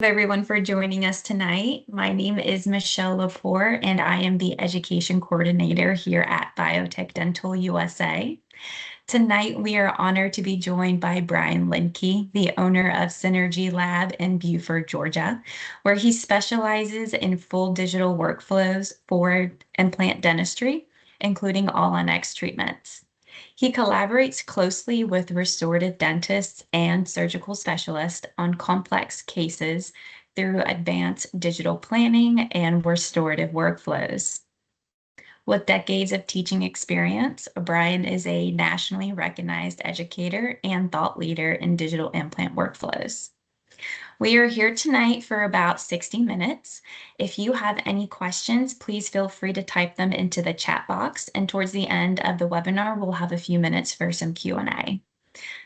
Everyone for joining us tonight. My name is Michelle Lepore, and I am the Education Coordinator here at Biotech Dental USA. Tonight, we are honored to be joined by Brian Lindke, the owner of Synergy Lab in Beaufort, Georgia, where he specializes in full digital workflows for implant dentistry, including all-on-X treatments. He collaborates closely with restorative dentists and surgical specialists on complex cases through advanced digital planning and restorative workflows. With decades of teaching experience, Brian is a nationally recognized educator and thought leader in digital implant workflows. We are here tonight for about 60 minutes. If you have any questions, please feel free to type them into the chat box, and towards the end of the webinar, we'll have a few minutes for some Q&A.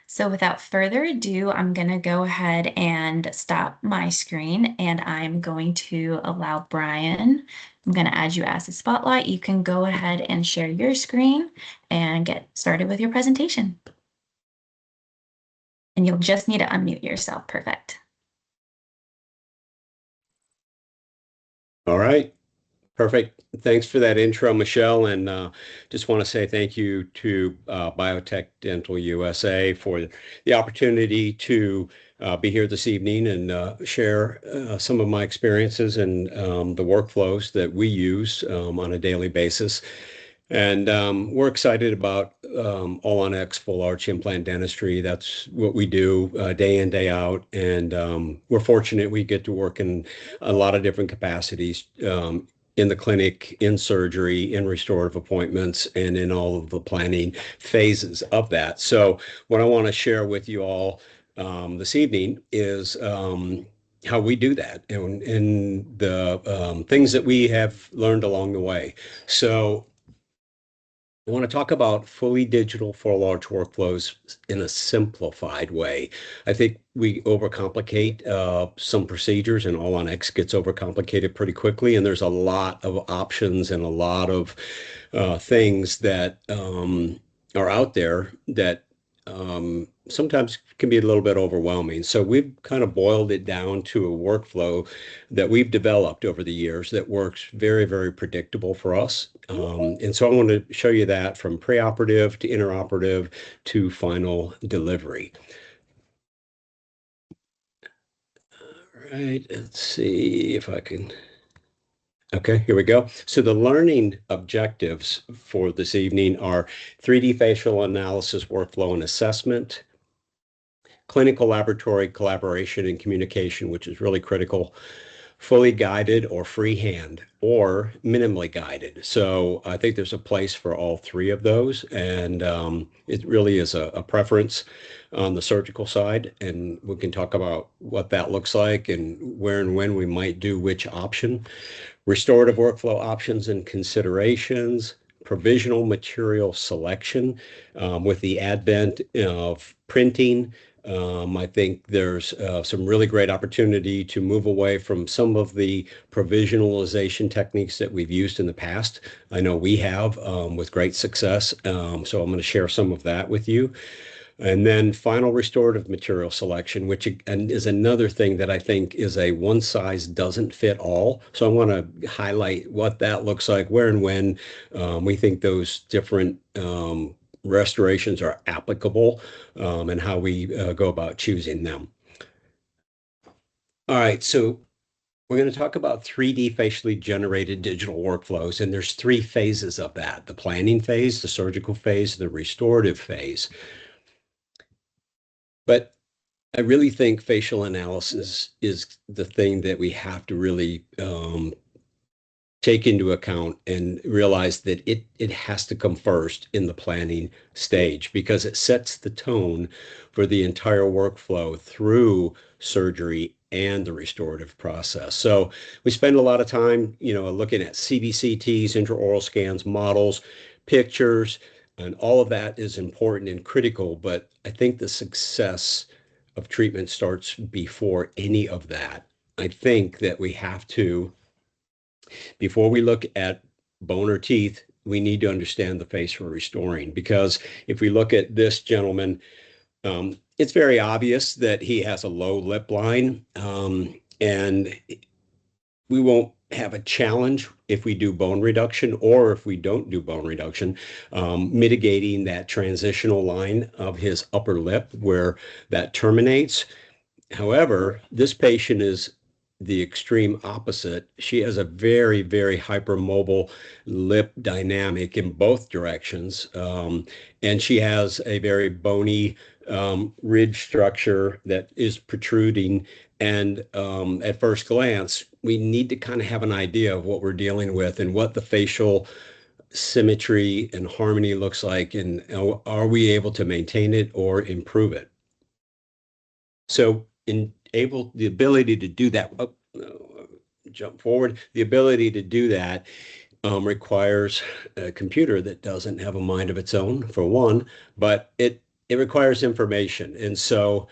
So without further ado, I'm going to go ahead and stop my screen, and I'm going to allow Brian. I'm going to add you as a spotlight. You can go ahead and share your screen and get started with your presentation. And you'll just need to unmute yourself. Perfect. All right, perfect. Thanks for that intro, Michelle, and just want to say thank you to Biotech Dental USA for the opportunity to be here this evening and share some of my experiences and the workflows that we use on a daily basis. And we're excited about all-on-X full arch implant dentistry. That's what we do day in, day out. And we're fortunate we get to work in a lot of different capacities in the clinic, in surgery, in restorative appointments, and in all of the planning phases of that. So what I want to share with you all this evening is how we do that and the things that we have learned along the way. So I want to talk about fully digital full arch workflows in a simplified way. I think we overcomplicate some procedures, and all-on-X gets overcomplicated pretty quickly, and there's a lot of options and a lot of things that are out there that sometimes can be a little bit overwhelming. So we've kind of boiled it down to a workflow that we've developed over the years that works very, very predictable for us. And so I want to show you that from preoperative to intraoperative to final delivery. All right, let's see if I can. Okay, here we go. So the learning objectives for this evening are 3D facial analysis workflow and assessment, clinical laboratory collaboration and communication, which is really critical, fully guided or freehand, or minimally guided. So I think there's a place for all three of those, and it really is a preference on the surgical side, and we can talk about what that looks like and where and when we might do which option. Restorative workflow options and considerations, provisional material selection with the advent of printing. I think there's some really great opportunity to move away from some of the provisionalization techniques that we've used in the past. I know we have with great success. So I'm going to share some of that with you. And then final restorative material selection, which is another thing that I think is a one size doesn't fit all. So I want to highlight what that looks like, where and when we think those different restorations are applicable and how we go about choosing them. All right, so we're going to talk about 3D facially generated digital workflows, and there's three phases of that: the planning phase, the surgical phase, the restorative phase. But I really think facial analysis is the thing that we have to really take into account and realize that it has to come first in the planning stage, because it sets the tone for the entire workflow through surgery and the restorative process. So we spend a lot of time, looking at CBCTs, intraoral scans, models, pictures, and all of that is important and critical, but I think the success of treatment starts before any of that. I think that we have to, before we look at bone or teeth, we need to understand the face we're restoring, because if we look at this gentleman, it's very obvious that he has a low lip line. And we won't have a challenge if we do bone reduction or if we don't do bone reduction, mitigating that transitional line of his upper lip where that terminates. However, this patient is the extreme opposite. She has a very, very hypermobile lip dynamic in both directions. And she has a very bony ridge structure that is protruding. And at first glance, we need to kind of have an idea of what we're dealing with and what the facial symmetry and harmony looks like. And are we able to maintain it or improve it? So the ability to do that, jump forward, the ability to do that requires a computer that doesn't have a mind of its own, for one, but it requires information. And so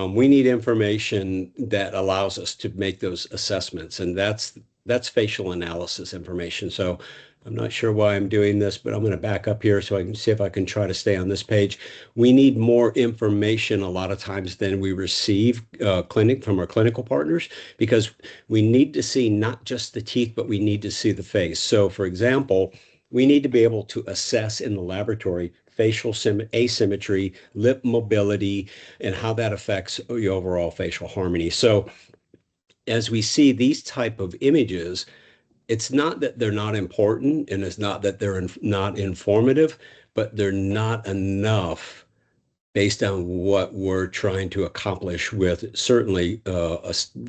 we need information that allows us to make those assessments, and that's facial analysis information. So I'm not sure why I'm doing this, but I'm going to back up here so I can see if I can try to stay on this page. We need more information a lot of times than we receive from our clinical partners, because we need to see not just the teeth, but we need to see the face. So for example, we need to be able to assess in the laboratory facial asymmetry, lip mobility, and how that affects the overall facial harmony. So as we see these type of images, it's not that they're not important, and it's not that they're not informative, but they're not enough based on what we're trying to accomplish with certainly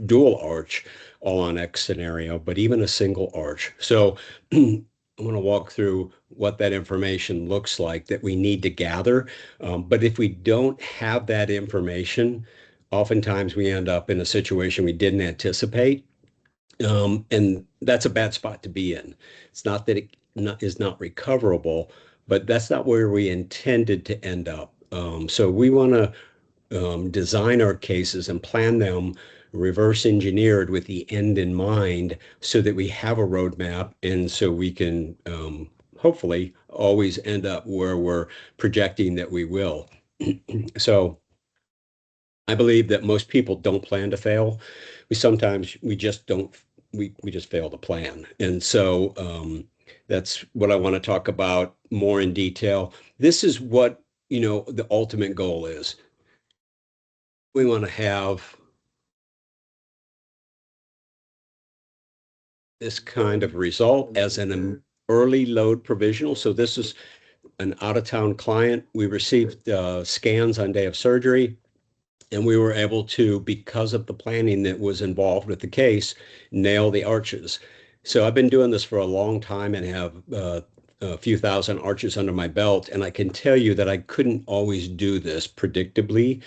dual arch all-on-X scenario, but even a single arch. So I'm going to walk through what that information looks like that we need to gather. But if we don't have that information, oftentimes we end up in a situation we didn't anticipate. And that's a bad spot to be in. It's not that is not recoverable, but that's not where we intended to end up. So we want to design our cases and plan them reverse engineered with the end in mind so that we have a roadmap, and so we can hopefully always end up where we're projecting that we will. So I believe that most people don't plan to fail. We just don't, we just fail to plan. And so that's what I want to talk about more in detail. This is what, the ultimate goal is. We want to have this kind of result as an early load provisional. So this is an out-of-town client. We received scans on day of surgery, and we were able to, because of the planning that was involved with the case, nail the arches. So I've been doing this for a long time and have a few thousand arches under my belt, and I can tell you that I couldn't always do this predictably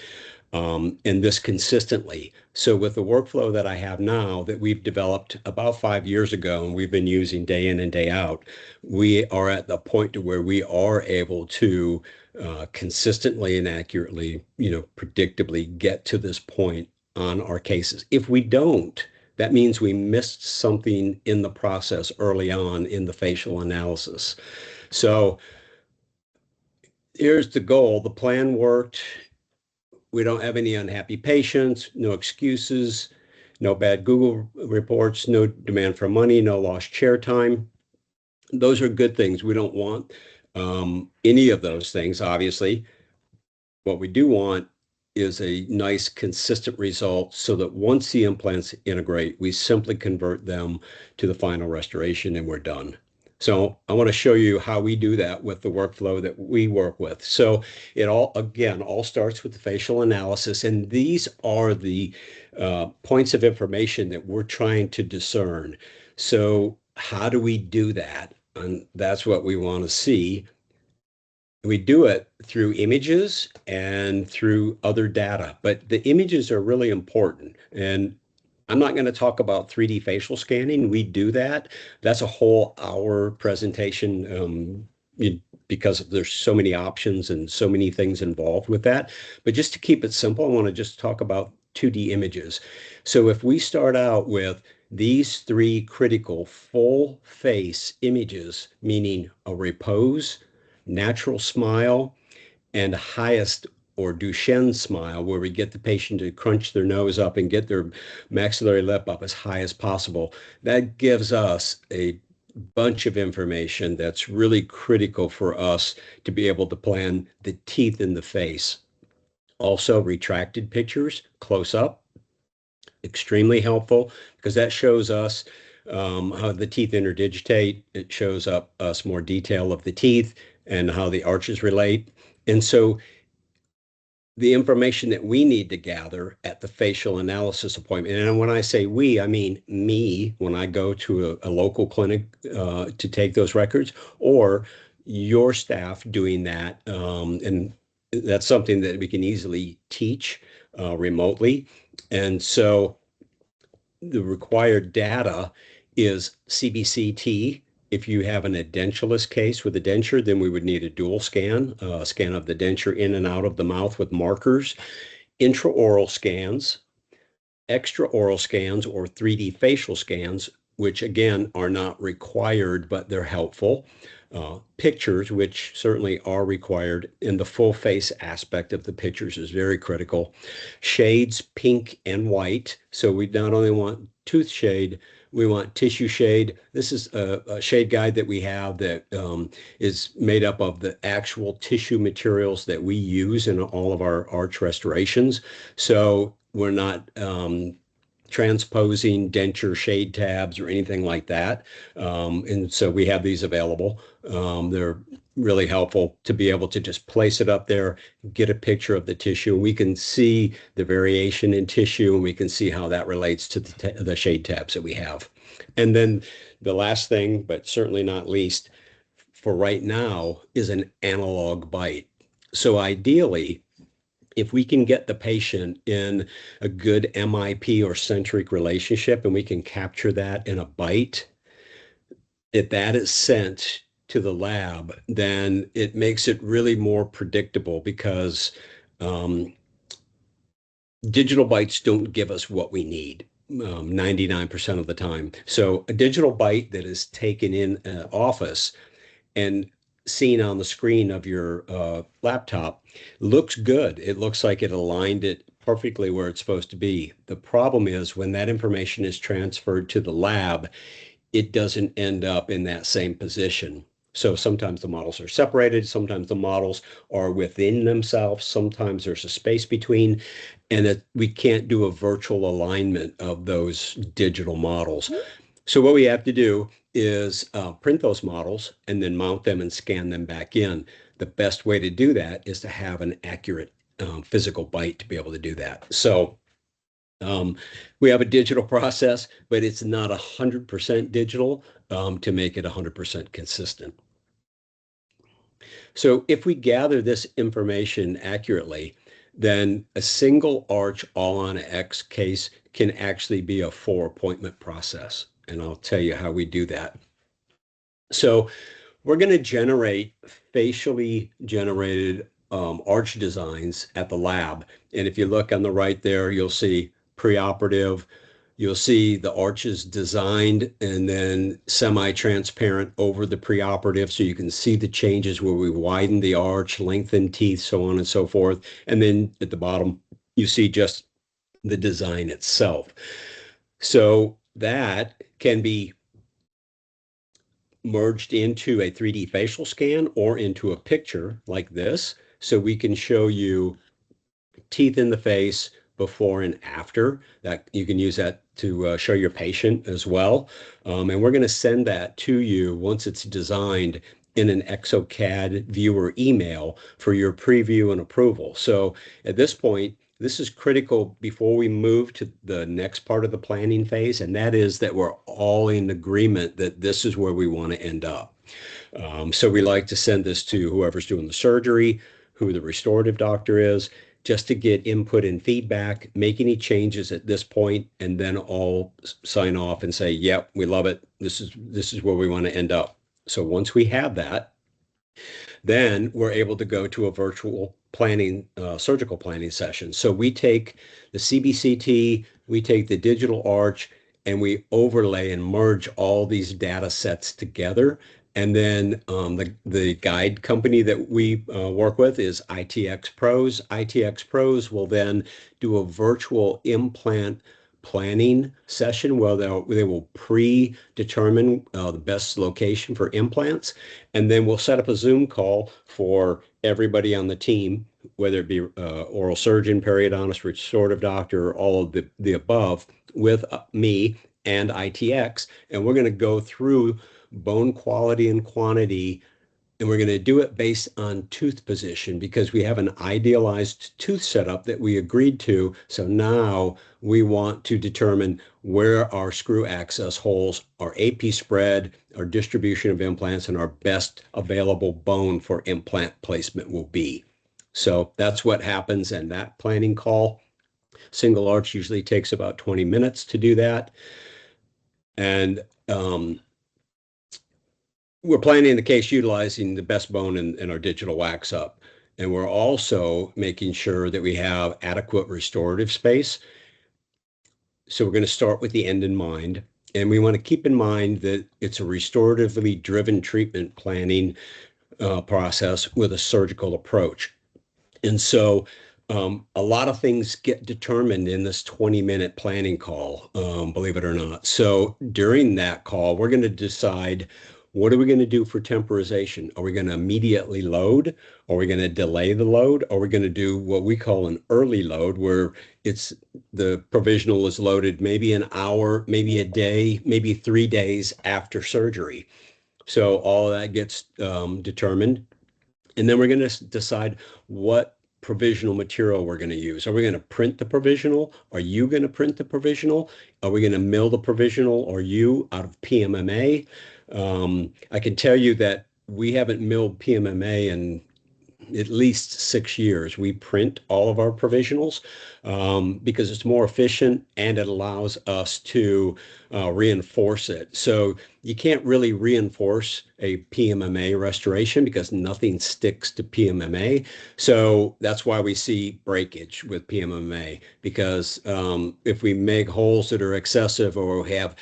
and this consistently. So with the workflow that I have now that we've developed about 5 years ago and we've been using day in and day out, we are at the point to where we are able to consistently and accurately, predictably get to this point on our cases. If we don't, that means we missed something in the process early on in the facial analysis. So here's the goal. The plan worked. We don't have any unhappy patients, no excuses, no bad Google reports, no demand for money, no lost chair time. Those are good things. We don't want any of those things, obviously. What we do want is a nice, consistent result so that once the implants integrate, we simply convert them to the final restoration and we're done. So I want to show you how we do that with the workflow that we work with. So it all starts with the facial analysis, and these are the points of information that we're trying to discern. So how do we do that? And that's what we want to see. We do it through images and through other data, but the images are really important. And I'm not going to talk about 3D facial scanning. We do that. That's a whole hour presentation because there's so many options and so many things involved with that. But just to keep it simple, I want to just talk about 2D images. So if we start out with these three critical full face images, meaning a repose, natural smile, and highest or Duchenne smile, where we get the patient to crunch their nose up and get their maxillary lip up as high as possible. That gives us a bunch of information that's really critical for us to be able to plan the teeth in the face. Also, retracted pictures, close up, extremely helpful because that shows us how the teeth interdigitate. It shows up us more detail of the teeth and how the arches relate. And so the information that we need to gather at the facial analysis appointment. And when I say we, I mean me when I go to a local clinic to take those records, or your staff doing that. And that's something that we can easily teach remotely. And so the required data is CBCT. If you have an edentulous case with a denture, then we would need a dual scan, scan of the denture in and out of the mouth with markers, intraoral scans, extraoral scans, or 3D facial scans, which again are not required, but they're helpful. Pictures, which certainly are required, and the full face aspect of the pictures is very critical. Shades, pink and white. So we not only want tooth shade, we want tissue shade. This is a shade guide that we have that is made up of the actual tissue materials that we use in all of our arch restorations. So we're not transposing denture shade tabs or anything like that. And so we have these available. They're really helpful to be able to just place it up there, get a picture of the tissue. We can see the variation in tissue, and we can see how that relates to the shade tabs that we have. And then the last thing, but certainly not least, for right now, is an analog bite. So ideally, if we can get the patient in a good MIP or centric relationship and we can capture that in a bite, if that is sent to the lab, then it makes it really more predictable because digital bites don't give us what we need 99% of the time. So a digital bite that is taken in an office and seen on the screen of your laptop looks good. It looks like it aligned it perfectly where it's supposed to be. The problem is when that information is transferred to the lab, it doesn't end up in that same position. So sometimes the models are separated, sometimes the models are within themselves, sometimes there's a space between, and that we can't do a virtual alignment of those digital models. So what we have to do is print those models and then mount them and scan them back in. The best way to do that is to have an accurate physical bite to be able to do that. So we have a digital process, but it's not 100% digital to make it 100% consistent. So if we gather this information accurately, then a single arch all on X case can actually be a 4-appointment process. And I'll tell you how we do that. So we're going to generate facially generated arch designs at the lab. And if you look on the right there, you'll see preoperative. You'll see the arches designed and then semi-transparent over the preoperative, so you can see the changes where we widen the arch, lengthen teeth, so on and so forth. And then at the bottom, you see just the design itself. So that can be merged into a 3D facial scan or into a picture like this. So we can show you teeth in the face before and after. That you can use that to show your patient as well. And we're going to send that to you once it's designed in an exocad viewer email for your preview and approval. So at this point, this is critical before we move to the next part of the planning phase, and that is that we're all in agreement that this is where we want to end up. So we like to send this to whoever's doing the surgery, who the restorative doctor is, just to get input and feedback, make any changes at this point, and then all sign off and say, yep, we love it. This is where we want to end up. So once we have that, then we're able to go to a virtual planning, surgical planning session. So we take the CBCT, we take the digital arch, and we overlay and merge all these data sets together And then the guide company that we work with is ITX Pros. ITX Pros will then do a virtual implant planning session where they will predetermine the best location for implants. And then we'll set up a Zoom call for everybody on the team, whether it be oral surgeon, periodontist, restorative doctor, all of the above, with me and ITX. And we're going to go through bone quality and quantity, and we're going to do it based on tooth position because we have an idealized tooth setup that we agreed to. So now we want to determine where our screw access holes, our AP spread, our distribution of implants, and our best available bone for implant placement will be. So that's what happens in that planning call. Single arch usually takes about 20 minutes to do that. And we're planning the case utilizing the best bone in our digital wax up. And we're also making sure that we have adequate restorative space. So we're going to start with the end in mind. And we want to keep in mind that it's a restoratively driven treatment planning process with a surgical approach. And so a lot of things get determined in this 20-minute planning call, believe it or not. So during that call, we're going to decide what are we going to do for temporization? Are we going to immediately load? Are we going to delay the load? Are we going to do what we call an early load where it's the provisional is loaded maybe an hour, maybe a day, maybe 3 days after surgery? So all of that gets determined. And then we're going to decide what provisional material we're going to use. Are we going to print the provisional? Are you going to print the provisional? Are we going to mill the provisional or you out of PMMA? I can tell you that we haven't milled PMMA in at least 6 years. We print all of our provisionals because it's more efficient and it allows us to reinforce it. So you can't really reinforce a PMMA restoration because nothing sticks to PMMA. So that's why we see breakage with PMMA because if we make holes that are excessive or have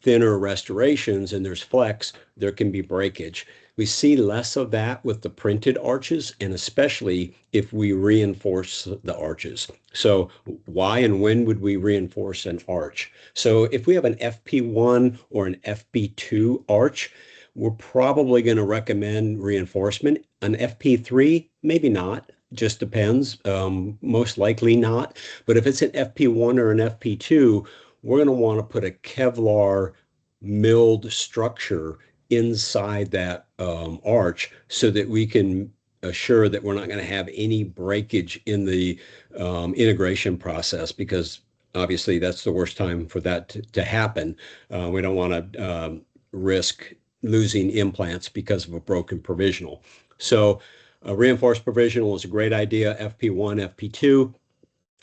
thinner restorations and there's flex, there can be breakage. We see less of that with the printed arches, and especially if we reinforce the arches. So why and when would we reinforce an arch? So if we have an FP1 or an FP2 arch, we're probably going to recommend reinforcement. An FP3, maybe not. Just depends. Most likely not. But if it's an FP1 or an FP2, we're going to want to put a Kevlar milled structure inside that arch so that we can assure that we're not going to have any breakage in the integration process because obviously that's the worst time for that to happen. We don't want to risk losing implants because of a broken provisional. So a reinforced provisional is a great idea, FP1, FP2.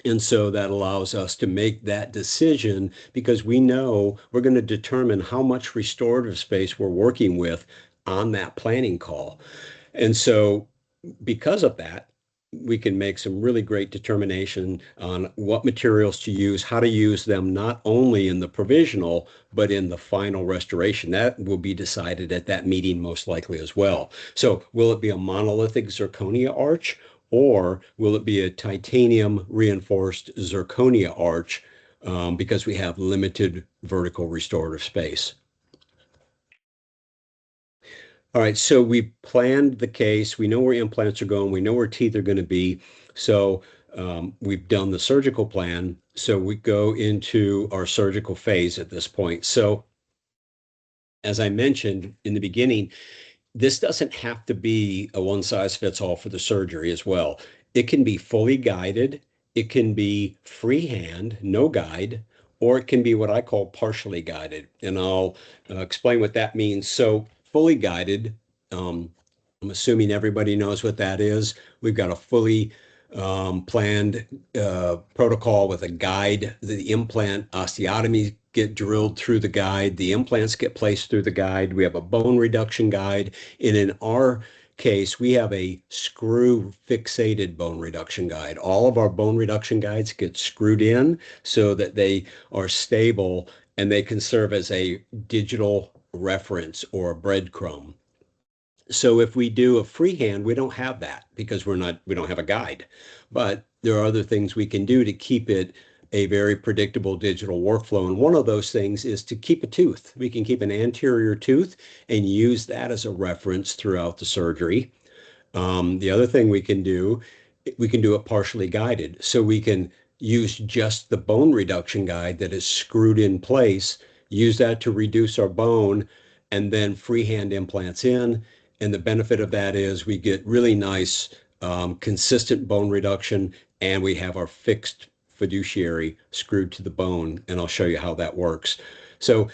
And so that allows us to make that decision because we know we're going to determine how much restorative space we're working with on that planning call. And so because of that, we can make some really great determination on what materials to use, how to use them, not only in the provisional, but in the final restoration. That will be decided at that meeting most likely as well. So will it be a monolithic zirconia arch? Or will it be a titanium reinforced zirconia arch because we have limited vertical restorative space? All right, so we planned the case. We know where implants are going. We know where teeth are going to be. So we've done the surgical plan. So we go into our surgical phase at this point. So as I mentioned in the beginning, this doesn't have to be a one size fits all for the surgery as well. It can be fully guided, it can be freehand, no guide, or it can be what I call partially guided. And I'll explain what that means. So, fully guided, I'm assuming everybody knows what that is. We've got a fully planned protocol with a guide. The implant osteotomies get drilled through the guide. The implants get placed through the guide. We have a bone reduction guide. And in our case, we have a screw fixated bone reduction guide. All of our bone reduction guides get screwed in so that they are stable and they can serve as a digital reference or a breadcrumb. So if we do a freehand, we don't have that because we don't have a guide. But there are other things we can do to keep it a very predictable digital workflow. And one of those things is to keep a tooth. We can keep an anterior tooth and use that as a reference throughout the surgery. The other thing we can do it partially guided. So we can use just the bone reduction guide that is screwed in place, use that to reduce our bone, and then freehand implants in. And the benefit of that is we get really nice, consistent bone reduction, and we have our fixed fiduciary screwed to the bone. And I'll show you how that works. So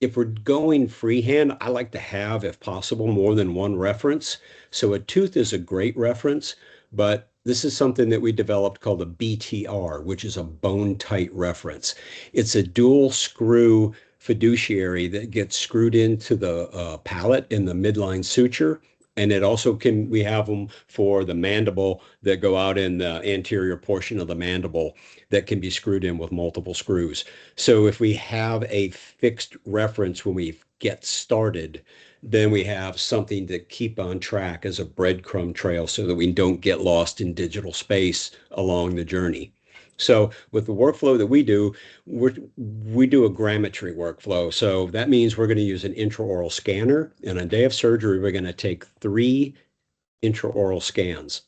if we're going freehand, I like to have, if possible, more than one reference. So a tooth is a great reference, but this is something that we developed called a BTR, which is a bone tight reference. It's a dual screw fiduciary that gets screwed into the palate in the midline suture. And it also we have them for the mandible that go out in the anterior portion of the mandible that can be screwed in with multiple screws. So if we have a fixed reference when we get started, then we have something to keep on track as a breadcrumb trail so that we don't get lost in digital space along the journey. So with the workflow that we do, we do a grammetry workflow. So that means we're going to use an intraoral scanner. And on a day of surgery, we're going to take 3 intraoral scans.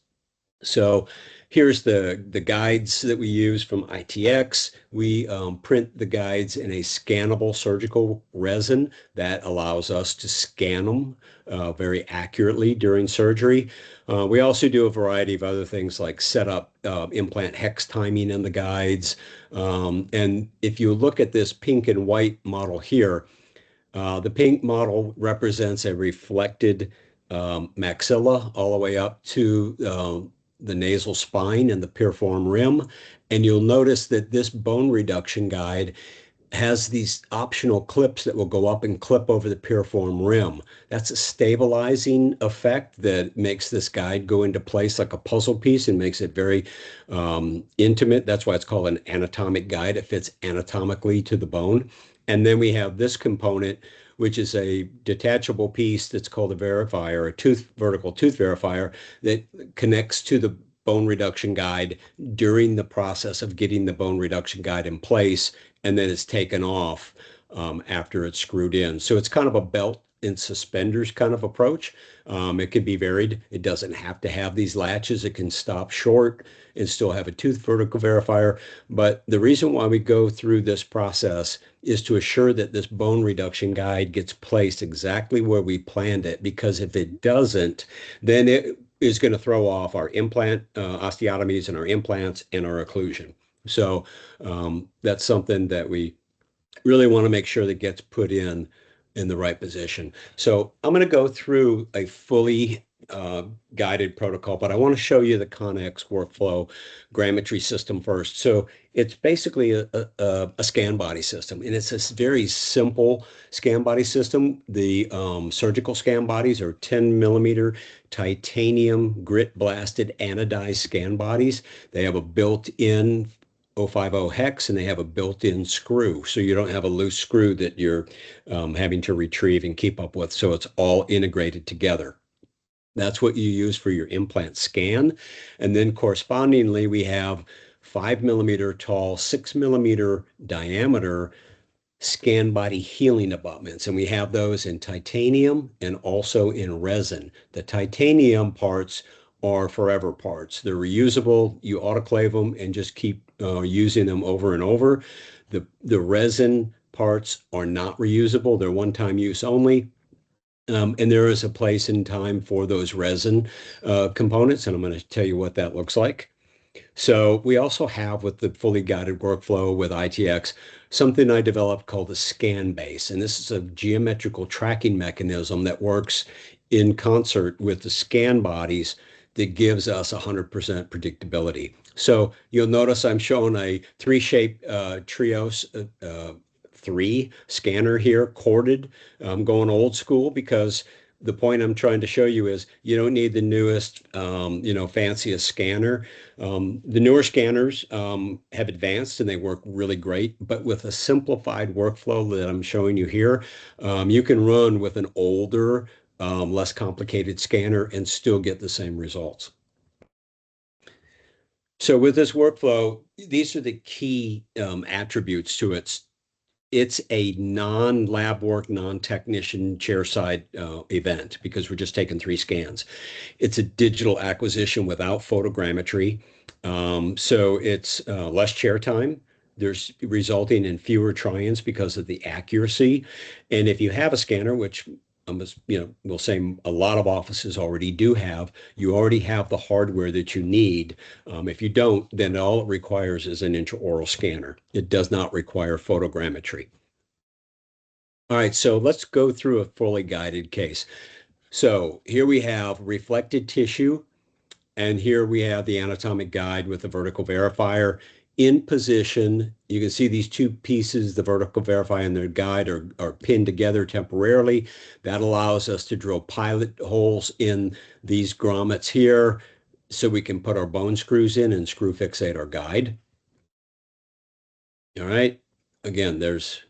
So here's the guides that we use from ITX. We print the guides in a scannable surgical resin that allows us to scan them very accurately during surgery. We also do a variety of other things like set up implant hex timing in the guides. And if you look at this pink and white model here, the pink model represents a reflected maxilla all the way up to the nasal spine and the piriform rim. And you'll notice that this bone reduction guide has these optional clips that will go up and clip over the piriform rim. That's a stabilizing effect that makes this guide go into place like a puzzle piece and makes it very intimate. That's why it's called an anatomic guide. It fits anatomically to the bone. And then we have this component, which is a detachable piece that's called a verifier, a vertical tooth verifier that connects to the bone reduction guide during the process of getting the bone reduction guide in place, and then it's taken off after it's screwed in. So it's kind of a belt and suspenders kind of approach. It can be varied. It doesn't have to have these latches. It can stop short and still have a tooth vertical verifier. But the reason why we go through this process is to assure that this bone reduction guide gets placed exactly where we planned it, because if it doesn't, then it is going to throw off our implant osteotomies and our implants and our occlusion. So that's something that we really want to make sure that gets put in the right position. So I'm going to go through a fully guided protocol, but I want to show you the Connex workflow grammetry system first. So it's basically a scan body system, and it's a very simple scan body system. The surgical scan bodies are 10 millimeter titanium grit blasted anodized scan bodies. They have a built-in 050 hex, and they have a built-in screw. So you don't have a loose screw that you're having to retrieve and keep up with. So it's all integrated together. That's what you use for your implant scan. And then correspondingly, we have 5 millimeter tall, 6 millimeter diameter scan body healing abutments. And we have those in titanium and also in resin. The titanium parts are forever parts. They're reusable. You autoclave them and just keep using them over and over. The resin parts are not reusable. They're one-time use only. And there is a place and time for those resin components, and I'm going to tell you what that looks like. So we also have, with the fully guided workflow with ITX, something I developed called the scan base. And this is a geometrical tracking mechanism that works in concert with the scan bodies that gives us 100% predictability. So you'll notice I'm showing a 3-shape Trios 3 scanner here, corded. I'm going old school because the point I'm trying to show you is you don't need the newest, fanciest scanner. The newer scanners have advanced and they work really great, but with a simplified workflow that I'm showing you here, you can run with an older less complicated scanner, and still get the same results. So with this workflow, these are the key attributes to it. It's a non-lab work, non-technician chairside event because we're just taking 3 scans. It's a digital acquisition without photogrammetry. So it's less chair time. There's resulting in fewer try-ins because of the accuracy. And if you have a scanner, which we'll say a lot of offices already do have, you already have the hardware that you need. If you don't, then all it requires is an intraoral scanner. It does not require photogrammetry. All right, so let's go through a fully guided case. So here we have reflected tissue, and here we have the anatomic guide with the vertical verifier in position. You can see these 2 pieces, the vertical verifier and the guide, are pinned together temporarily. That allows us to drill pilot holes in these grommets here so we can put our bone screws in and screw fixate our guide. All right, again, there's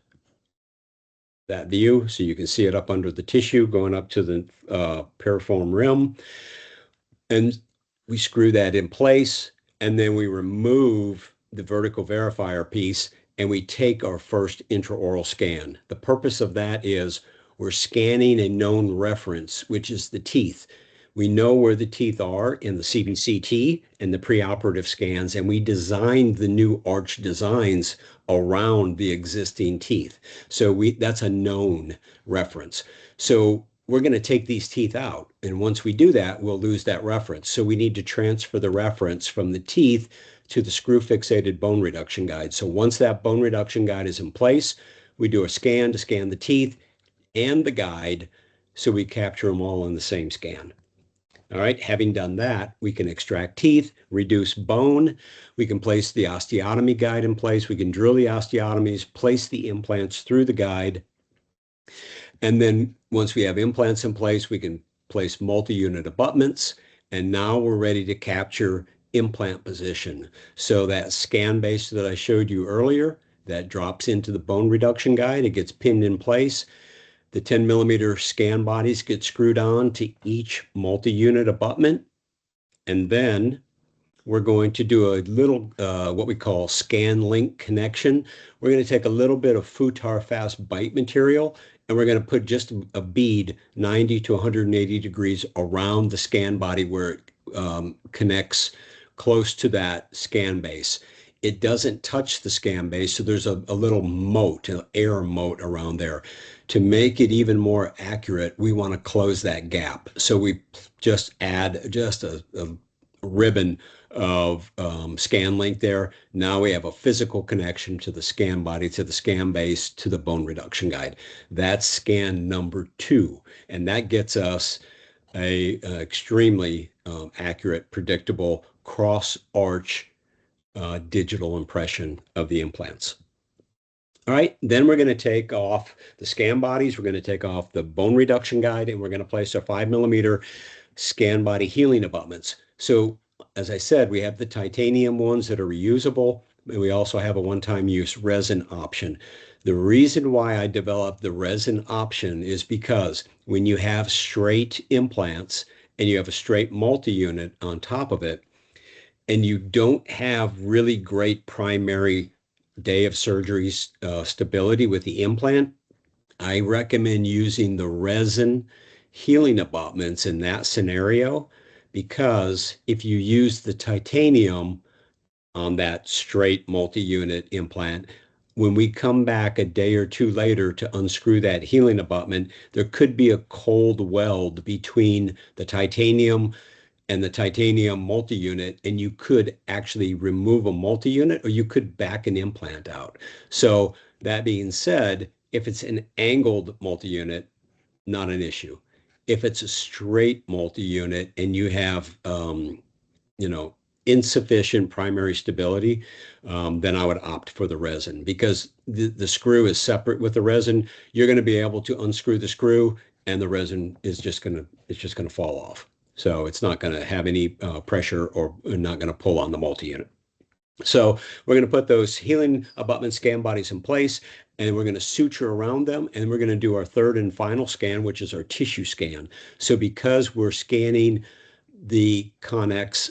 that view, so you can see it up under the tissue going up to the piriform rim. And we screw that in place, and then we remove the vertical verifier piece, and we take our first intraoral scan. The purpose of that is we're scanning a known reference, which is the teeth. We know where the teeth are in the CBCT and the preoperative scans, and we designed the new arch designs around the existing teeth. So that's a known reference. So we're going to take these teeth out. And once we do that, we'll lose that reference. So we need to transfer the reference from the teeth to the screw fixated bone reduction guide. So once that bone reduction guide is in place, we do a scan to scan the teeth and the guide, so we capture them all in the same scan. All right, having done that, we can extract teeth, reduce bone. We can place the osteotomy guide in place. We can drill the osteotomies, place the implants through the guide. And then once we have implants in place, we can place multi-unit abutments. And now we're ready to capture implant position. So that scan base that I showed you earlier, that drops into the bone reduction guide, it gets pinned in place. The 10mm scan bodies get screwed on to each multi-unit abutment. And then we're going to do a little, what we call scan link connection. We're going to take a little bit of futar fast bite material, and we're going to put just a bead 90 to 180 degrees around the scan body where it connects close to that scan base. It doesn't touch the scan base, so there's a little moat, an air moat around there. To make it even more accurate, we want to close that gap. So we just add just a ribbon of scan link there. Now we have a physical connection to the scan body, to the scan base, to the bone reduction guide. That's scan number 2, and that gets us a extremely accurate, predictable cross-arch digital impression of the implants. All right, then we're going to take off the scan bodies. We're going to take off the bone reduction guide, and we're going to place our 5mm scan body healing abutments. So as I said, we have the titanium ones that are reusable, and we also have a one-time use resin option. The reason why I developed the resin option is because when you have straight implants and you have a straight multi-unit on top of it, and you don't have really great primary day of surgery stability with the implant, I recommend using the resin healing abutments in that scenario, because if you use the titanium on that straight multi-unit implant, when we come back a day or 2 later to unscrew that healing abutment, there could be a cold weld between the titanium and the titanium multi-unit, and you could actually remove a multi-unit, or you could back an implant out. So that being said, if it's an angled multi-unit, not an issue. If it's a straight multi-unit and you have, insufficient primary stability, then I would opt for the resin, because the screw is separate with the resin. You're going to be able to unscrew the screw, and the resin is just going to fall off. So it's not going to have any pressure, or not going to pull on the multi-unit. So we're going to put those healing abutment scan bodies in place, and we're going to suture around them, and we're going to do our third and final scan, which is our tissue scan. So because we're scanning the Connex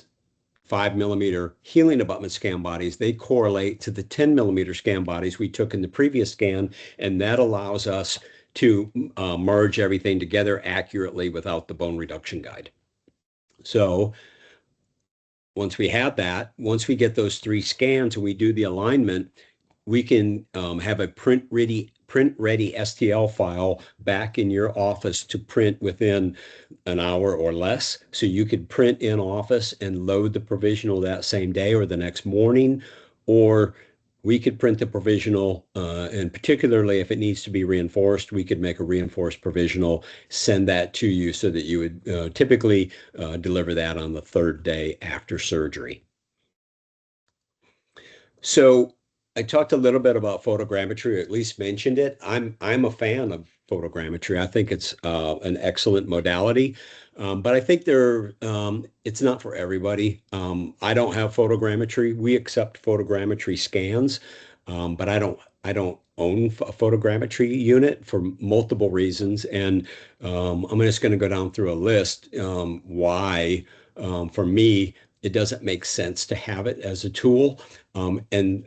5 mm healing abutment scan bodies, they correlate to the 10 mm scan bodies we took in the previous scan, and that allows us to merge everything together accurately without the bone reduction guide. So once we have that, once we get those 3 scans and we do the alignment, we can have a print-ready STL file back in your office to print within an hour or less. So you could print in office and load the provisional that same day or the next morning, or we could print the provisional, and particularly if it needs to be reinforced, we could make a reinforced provisional, send that to you so that you would typically deliver that on the 3rd day after surgery. So I talked a little bit about photogrammetry, or at least mentioned it. I'm a fan of photogrammetry. I think it's an excellent modality, but I think it's not for everybody. I don't have photogrammetry. We accept photogrammetry scans, but I don't own a photogrammetry unit for multiple reasons, and I'm just going to go down through a list why for me it doesn't make sense to have it as a tool. And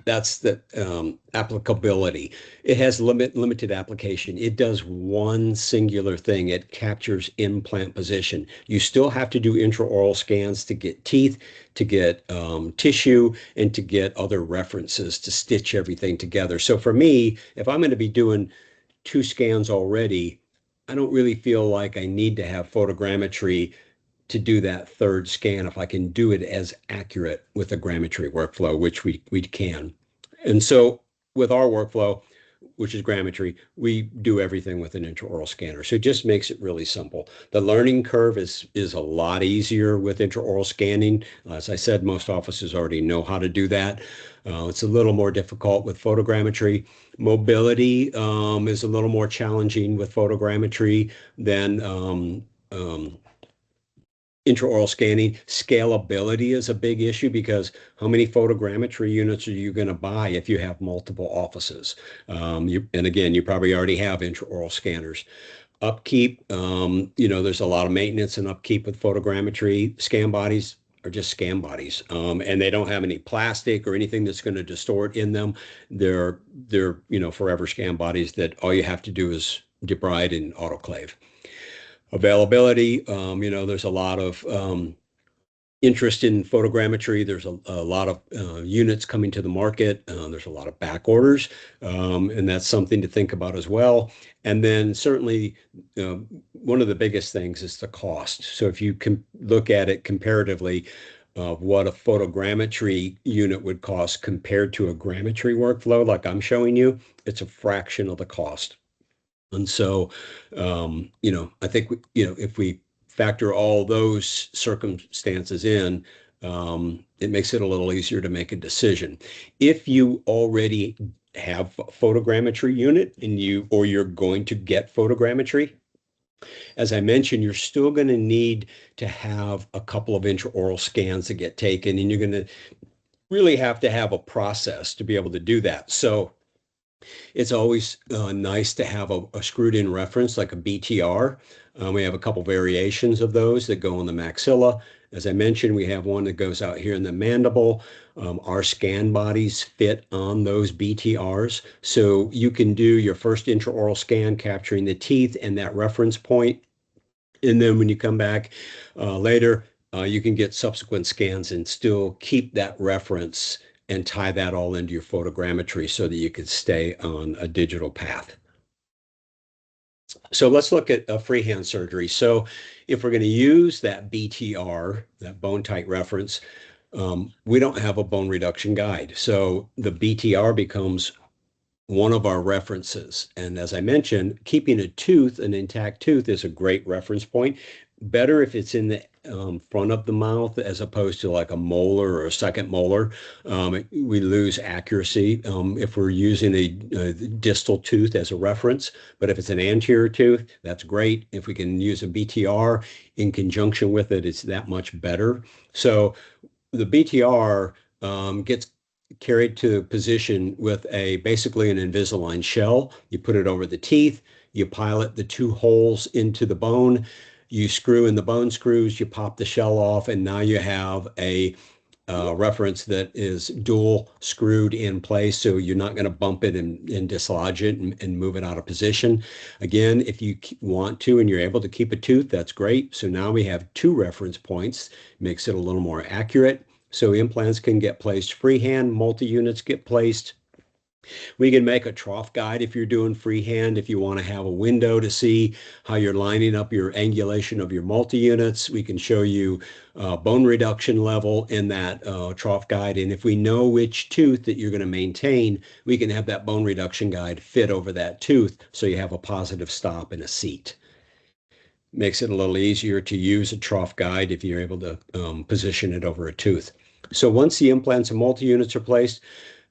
that's the applicability. It has limited application. It does one singular thing. It captures implant position. You still have to do intraoral scans to get teeth, to get tissue, and to get other references to stitch everything together. So for me, if I'm going to be doing 2 scans already, I don't really feel like I need to have photogrammetry to do that 3rd scan if I can do it as accurate with a grammetry workflow, which we can. And so with our workflow, which is grammetry, we do everything with an intraoral scanner. So it just makes it really simple. The learning curve is a lot easier with intraoral scanning. As I said, most offices already know how to do that. It's a little more difficult with photogrammetry. Mobility is a little more challenging with photogrammetry than intraoral scanning. Scalability is a big issue because how many photogrammetry units are you going to buy if you have multiple offices? And again, you probably already have intraoral scanners. Upkeep, there's a lot of maintenance and upkeep with photogrammetry. Scan bodies are just scan bodies, and they don't have any plastic or anything that's going to distort in them. They're forever scan bodies that all you have to do is debride and autoclave. Availability, there's a lot of interest in photogrammetry. There's a lot of units coming to the market. There's a lot of back orders, and that's something to think about as well. And then certainly one of the biggest things is the cost. So if you can look at it comparatively, what a photogrammetry unit would cost compared to a grammetry workflow like I'm showing you, it's a fraction of the cost. And so, I think, if we factor all those circumstances in, it makes it a little easier to make a decision. If you already have a photogrammetry unit or you're going to get photogrammetry, as I mentioned, you're still going to need to have a couple of intraoral scans to get taken, and you're going to really have to have a process to be able to do that. So it's always nice to have a screwed in reference like a BTR. We have a couple variations of those that go on the maxilla. As I mentioned, we have one that goes out here in the mandible. Our scan bodies fit on those BTRs. So you can do your first intraoral scan capturing the teeth and that reference point. And then when you come back later, you can get subsequent scans and still keep that reference and tie that all into your photogrammetry so that you can stay on a digital path. So let's look at freehand surgery. So if we're going to use that BTR, that bone tight reference, we don't have a bone reduction guide. So the BTR becomes one of our references. And as I mentioned, keeping an intact tooth is a great reference point. Better if it's in the front of the mouth as opposed to like a molar or a second molar. We lose accuracy if we're using a distal tooth as a reference. But if it's an anterior tooth, that's great. If we can use a BTR in conjunction with it, it's that much better. So the BTR gets carried to position with basically an Invisalign shell. You put it over the teeth, you pilot the two holes into the bone, you screw in the bone screws, you pop the shell off, and now you have a reference that is dual screwed in place, so you're not going to bump it and dislodge it and move it out of position. Again, if you want to and you're able to keep a tooth, that's great. So now we have two reference points, makes it a little more accurate. So implants can get placed freehand, multi-units get placed. We can make a trough guide if you're doing freehand, if you want to have a window to see how you're lining up your angulation of your multi-units. We can show you bone reduction level in that trough guide. And if we know which tooth that you're going to maintain, we can have that bone reduction guide fit over that tooth so you have a positive stop and a seat. Makes it a little easier to use a trough guide if you're able to position it over a tooth. So once the implants and multi-units are placed,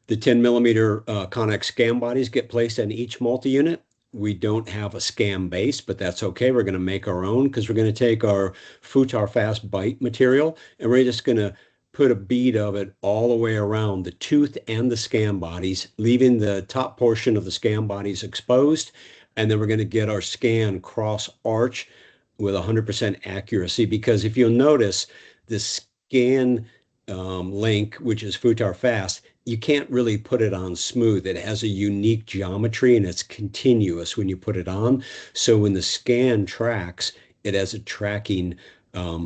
the 10 millimeter Connex scam bodies get placed on each multi-unit. We don't have a scam base, but that's okay. We're going to make our own because we're going to take our Futar Fast Bite material and we're just going to put a bead of it all the way around the tooth and the scam bodies, leaving the top portion of the scam bodies exposed. And then we're going to get our scan cross arch with 100% accuracy, because if you'll notice, the scan link, which is Futar Fast, you can't really put it on smooth. It has a unique geometry and it's continuous when you put it on. So when the scan tracks, it has a tracking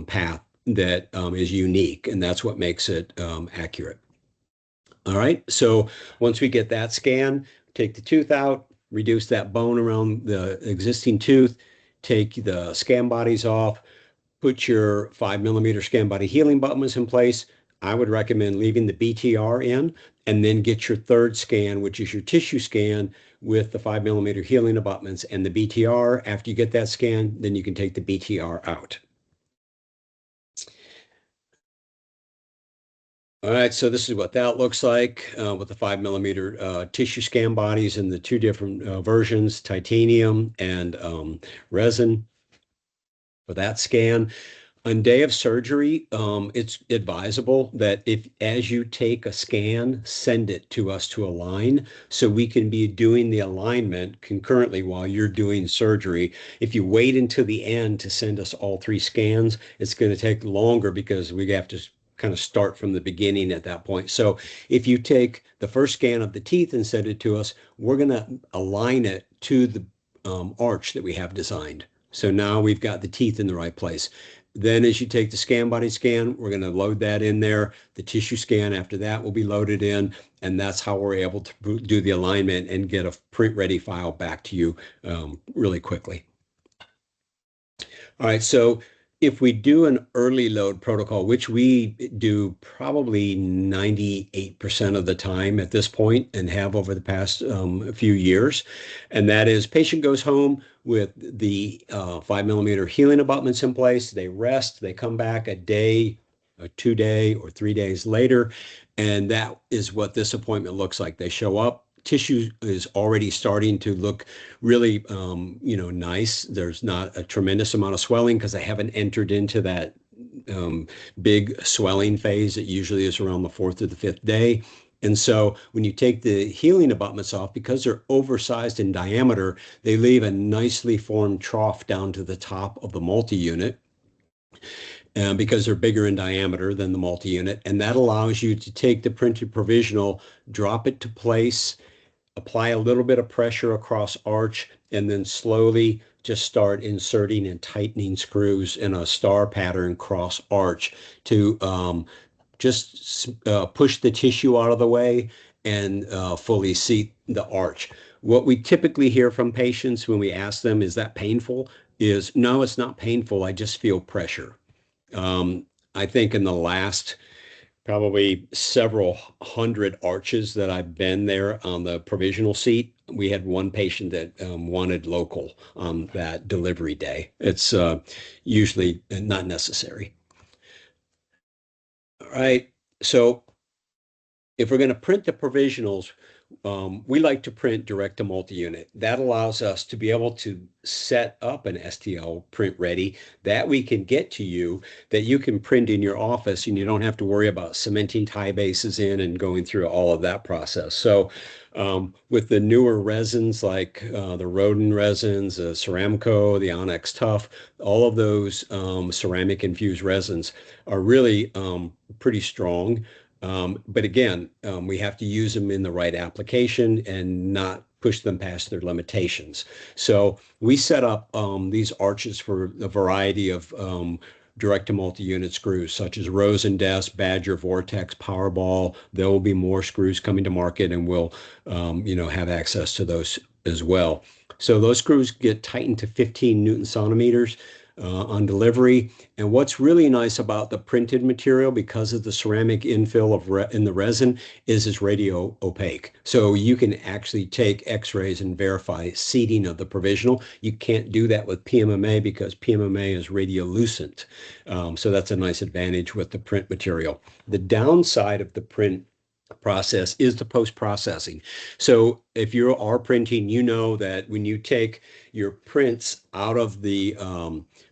path that is unique, and that's what makes it accurate. All right, so once we get that scan, take the tooth out, reduce that bone around the existing tooth, take the scan bodies off, put your 5 millimeter scan body healing abutments in place. I would recommend leaving the BTR in and then get your third scan, which is your tissue scan with the 5 millimeter healing abutments and the BTR. After you get that scan, then you can take the BTR out. All right, so this is what that looks like with the 5 millimeter tissue scan bodies in the two different versions, titanium and resin for that scan. On day of surgery, it's advisable that if, as you take a scan, send it to us to align so we can be doing the alignment concurrently while you're doing surgery. If you wait until the end to send us all three scans, it's going to take longer because we have to kind of start from the beginning at that point. So if you take the first scan of the teeth and send it to us, we're going to align it to the arch that we have designed. So now we've got the teeth in the right place. Then as you take the scan body scan, we're going to load that in there. The tissue scan after that will be loaded in, and that's how we're able to do the alignment and get a print-ready file back to you really quickly. All right, so if we do an early load protocol, which we do probably 98% of the time at this point and have over the past few years, and that is patient goes home with the 5 millimeter healing abutments in place. They rest, they come back a day, a 2 day, or 3 days later, and that is what this appointment looks like. They show up. Tissue is already starting to look really, nice. There's not a tremendous amount of swelling because I haven't entered into that big swelling phase. It usually is around the 4th or the 5th day. And so when you take the healing abutments off, because they're oversized in diameter, they leave a nicely formed trough down to the top of the multi-unit. Because they're bigger in diameter than the multi-unit. And that allows you to take the printed provisional, drop it to place, apply a little bit of pressure across arch, and then slowly just start inserting and tightening screws in a star pattern cross arch to just push the tissue out of the way and fully seat the arch. What we typically hear from patients when we ask them, is that painful? Is, no, it's not painful. I just feel pressure. I think in the last probably several hundred arches that I've been there on the provisional seat, we had one patient that wanted local on that delivery day. It's usually not necessary. All right, so if we're going to print the provisionals, we like to print direct to multi-unit. That allows us to be able to set up an STL print ready that we can get to you, that you can print in your office, and you don't have to worry about cementing tie bases in and going through all of that process. So with the newer resins like the Rodin resins, the Ceramco, the Onyx Tough, all of those ceramic infused resins are really pretty strong. But again, we have to use them in the right application and not push them past their limitations. So we set up these arches for a variety of direct to multi-unit screws, such as Rose and Des, Badger, Vortex, Powerball. There will be more screws coming to market, and we'll, have access to those as well. So those screws get tightened to 15 Newton centimeters on delivery. And what's really nice about the printed material, because of the ceramic infill in the resin, is it's radio opaque. So you can actually take X-rays and verify seating of the provisional. You can't do that with PMMA because PMMA is radiolucent. So that's a nice advantage with the print material. The downside of the print process is the post-processing. So if you are printing, you know that when you take your prints out of the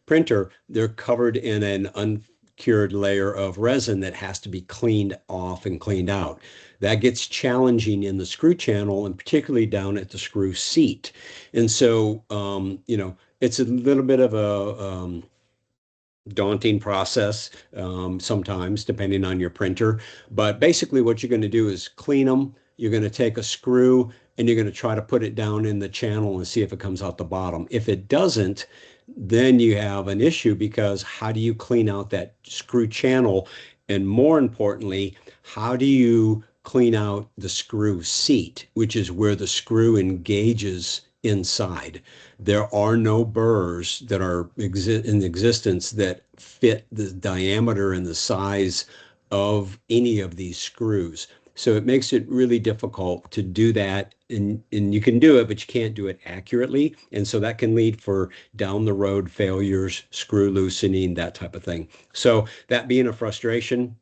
printer, they're covered in an uncured layer of resin that has to be cleaned off and cleaned out. That gets challenging in the screw channel, and particularly down at the screw seat. And so, it's a little bit of a daunting process sometimes, depending on your printer. But basically, what you're going to do is clean them. You're going to take a screw and you're going to try to put it down in the channel and see if it comes out the bottom. If it doesn't, then you have an issue, because how do you clean out that screw channel? And more importantly, how do you clean out the screw seat, which is where the screw engages inside? There are no burrs that are in existence that fit the diameter and the size of any of these screws. So it makes it really difficult to do that. And you can do it, but you can't do it accurately. And so that can lead for down the road failures, screw loosening, that type of thing. So that being a frustration,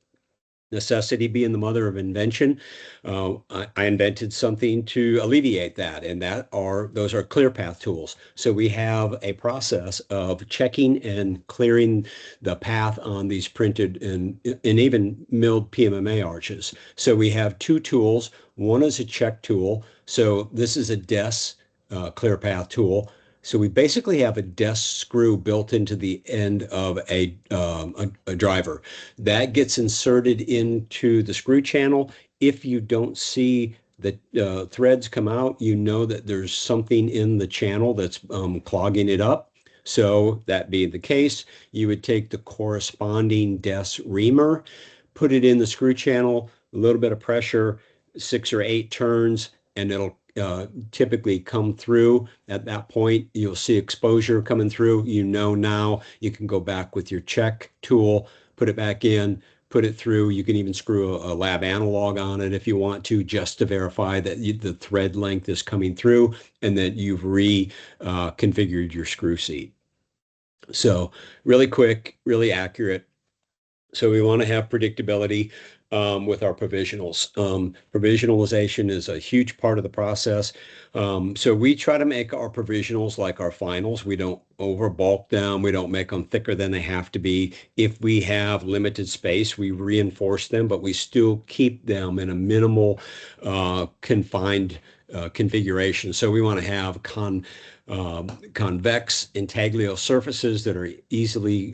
necessity being the mother of invention, I invented something to alleviate that, and those are clear path tools. So we have a process of checking and clearing the path on these printed and even milled PMMA arches. So we have two tools. One is a check tool. So this is a DES clear path tool. So we basically have a desk screw built into the end of a driver. That gets inserted into the screw channel. If you don't see the threads come out, you know that there's something in the channel that's clogging it up. So that being the case, you would take the corresponding desk reamer, put it in the screw channel, a little bit of pressure, 6 or 8 turns, and it'll typically come through. At that point, you'll see exposure coming through. Now you can go back with your check tool, put it back in, put it through. You can even screw a lab analog on it if you want to, just to verify that the thread length is coming through and that you've reconfigured your screw seat. So really quick, really accurate. So we want to have predictability with our provisionals. Provisionalization is a huge part of the process. So we try to make our provisionals like our finals. We don't overbulk them. We don't make them thicker than they have to be. If we have limited space, we reinforce them, but we still keep them in a minimal confined configuration. So we want to have convex intaglio surfaces that are easily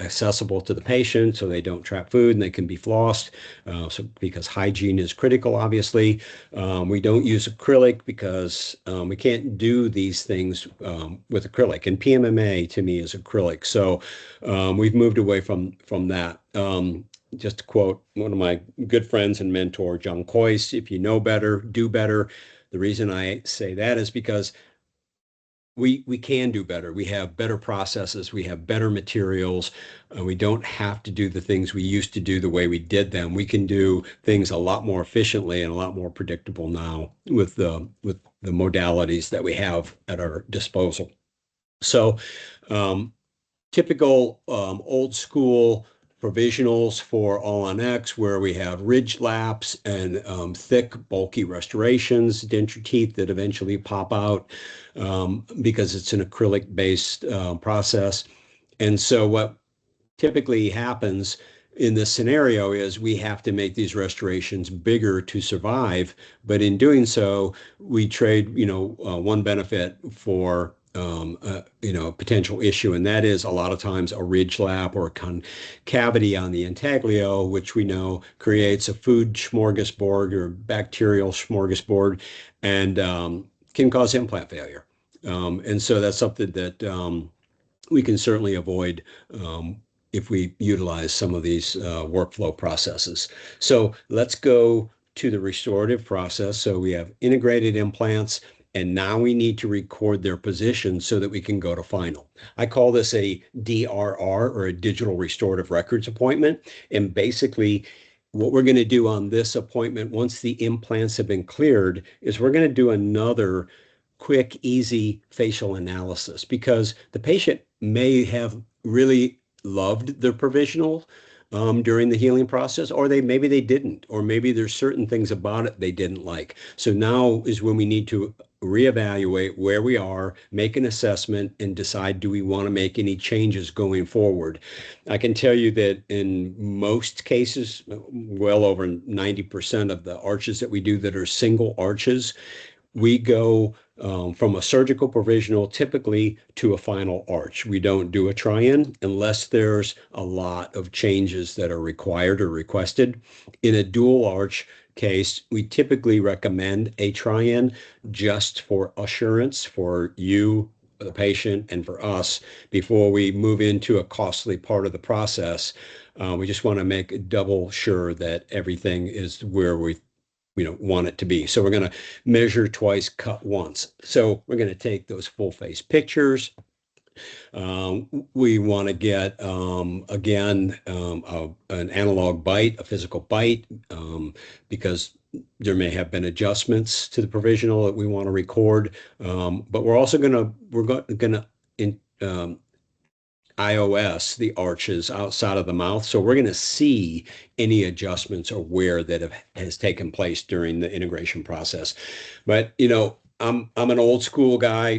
accessible to the patient, so they don't trap food and they can be flossed. So because hygiene is critical, obviously. We don't use acrylic because we can't do these things with acrylic. And PMMA to me is acrylic. So we've moved away from that. Just to quote one of my good friends and mentor, John Coyce, if you know better, do better. The reason I say that is because we can do better. We have better processes. We have better materials. We don't have to do the things we used to do the way we did them. We can do things a lot more efficiently and a lot more predictable now with the modalities that we have at our disposal. So typical old school provisionals for all on X, where we have ridge laps and thick, bulky restorations, denture teeth that eventually pop out because it's an acrylic-based process. And so what typically happens in this scenario is we have to make these restorations bigger to survive, but in doing so, we trade, one benefit for a potential issue, and that is a lot of times a ridge lap or a concavity on the intaglio, which we know creates a food smorgasbord or bacterial smorgasbord, and can cause implant failure. And so that's something that we can certainly avoid if we utilize some of these workflow processes. So let's go to the restorative process. So we have integrated implants, and now we need to record their position so that we can go to final. I call this a DRR, or a digital restorative records appointment. And basically, what we're going to do on this appointment, once the implants have been cleared, is we're going to do another quick, easy facial analysis, because the patient may have really loved the provisional during the healing process, or maybe they didn't, or maybe there's certain things about it they didn't like. So now is when we need to reevaluate where we are, make an assessment, and decide, do we want to make any changes going forward? I can tell you that in most cases, well over 90% of the arches that we do that are single arches, we go from a surgical provisional typically to a final arch. We don't do a try-in unless there's a lot of changes that are required or requested. In a dual arch case, we typically recommend a try-in just for assurance for you, the patient, and for us before we move into a costly part of the process. We just want to make double sure that everything is where we want it to be. So we're going to measure twice, cut once. So we're going to take those full face pictures. We want to get, again, an analog bite, a physical bite, because there may have been adjustments to the provisional that we want to record. But we're also going to IOS, the arches outside of the mouth. So we're going to see any adjustments or wear that has taken place during the integration process. But, I'm an old school guy,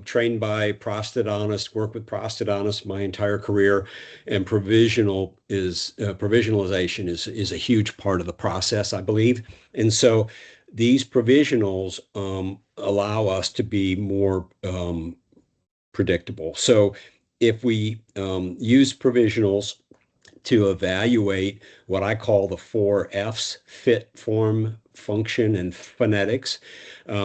trained by prosthodontists, worked with prosthodontists my entire career, and provisionalization is a huge part of the process, I believe. And so these provisionals allow us to be more predictable. So if we use provisionals to evaluate what I call the 4 Fs: fit, form, function, and phonetics,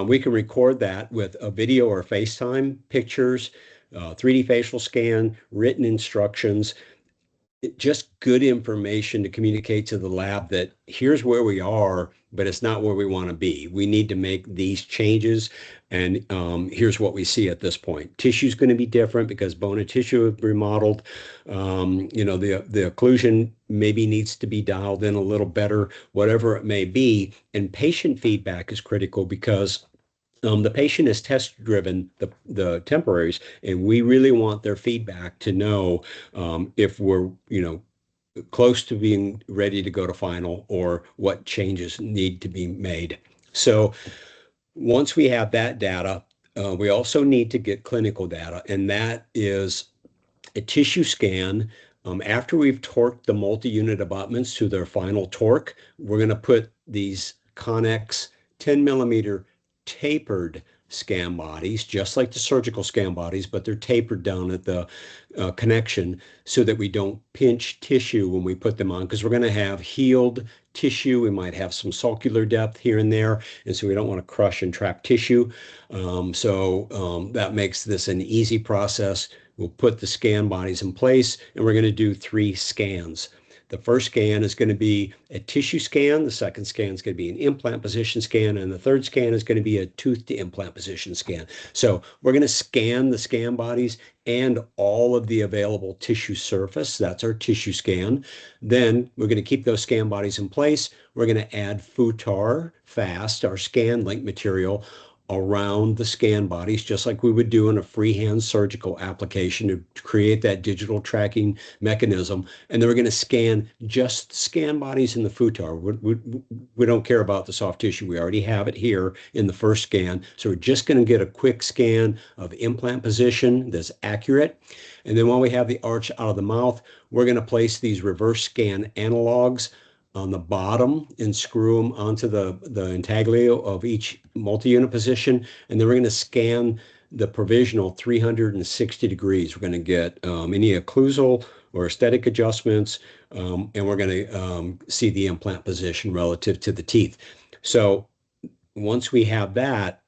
we can record that with a video or FaceTime, pictures, 3D facial scan, written instructions, just good information to communicate to the lab that here's where we are, but it's not where we want to be. We need to make these changes, and here's what we see at this point. Tissue is going to be different because bone and tissue have remodeled. The occlusion maybe needs to be dialed in a little better, whatever it may be. And patient feedback is critical because the patient is test driven, the temporaries, and we really want their feedback to know if we're, close to being ready to go to final or what changes need to be made. So once we have that data, we also need to get clinical data, and that is a tissue scan. After we've torqued the multi-unit abutments to their final torque, we're going to put these Connex 10 millimeter tapered scan bodies, just like the surgical scan bodies, but they're tapered down at the connection so that we don't pinch tissue when we put them on, because we're going to have healed tissue. We might have some sulcular depth here and there, and so we don't want to crush and trap tissue. That makes this an easy process. We'll put the scan bodies in place, and we're going to do 3 scans. The first scan is going to be a tissue scan. The second scan is going to be an implant position scan. And the third scan is going to be a tooth to implant position scan. So we're going to scan the scan bodies and all of the available tissue surface. That's our tissue scan. Then we're going to keep those scan bodies in place. We're going to add FUTAR, FAST, our scan link material, around the scan bodies, just like we would do in a freehand surgical application to create that digital tracking mechanism. And then we're going to scan just scan bodies in the futar. We don't care about the soft tissue. We already have it here in the first scan. So we're just going to get a quick scan of implant position that's accurate. And then when we have the arch out of the mouth, we're going to place these reverse scan analogs on the bottom and screw them onto the intaglio of each multi-unit position. And then we're going to scan the provisional 360 degrees. We're going to get any occlusal or aesthetic adjustments, and we're going to see the implant position relative to the teeth. So once we have that,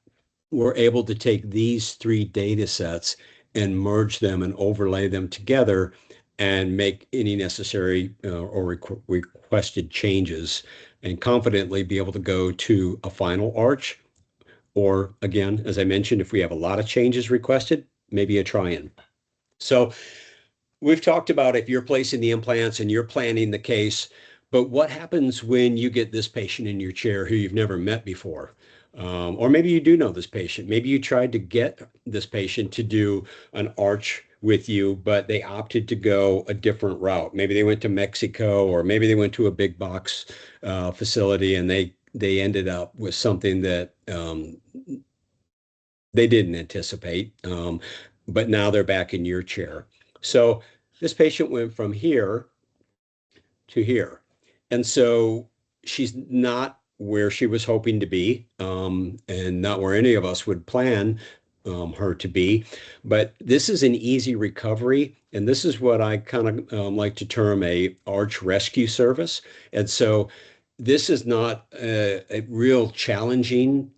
we're able to take these three data sets and merge them and overlay them together and make any necessary or requested changes and confidently be able to go to a final arch. Or again, as I mentioned, if we have a lot of changes requested, maybe a try-in. So we've talked about if you're placing the implants and you're planning the case, but what happens when you get this patient in your chair who you've never met before? Or maybe you do know this patient. Maybe you tried to get this patient to do an arch with you, but they opted to go a different route. Maybe they went to Mexico, or maybe they went to a big box facility, and they ended up with something that they didn't anticipate. But now they're back in your chair. So this patient went from here to here. And so she's not where she was hoping to be, and not where any of us would plan her to be. But this is an easy recovery, and this is what I kind of like to term a arch rescue service. And so this is not a real challenging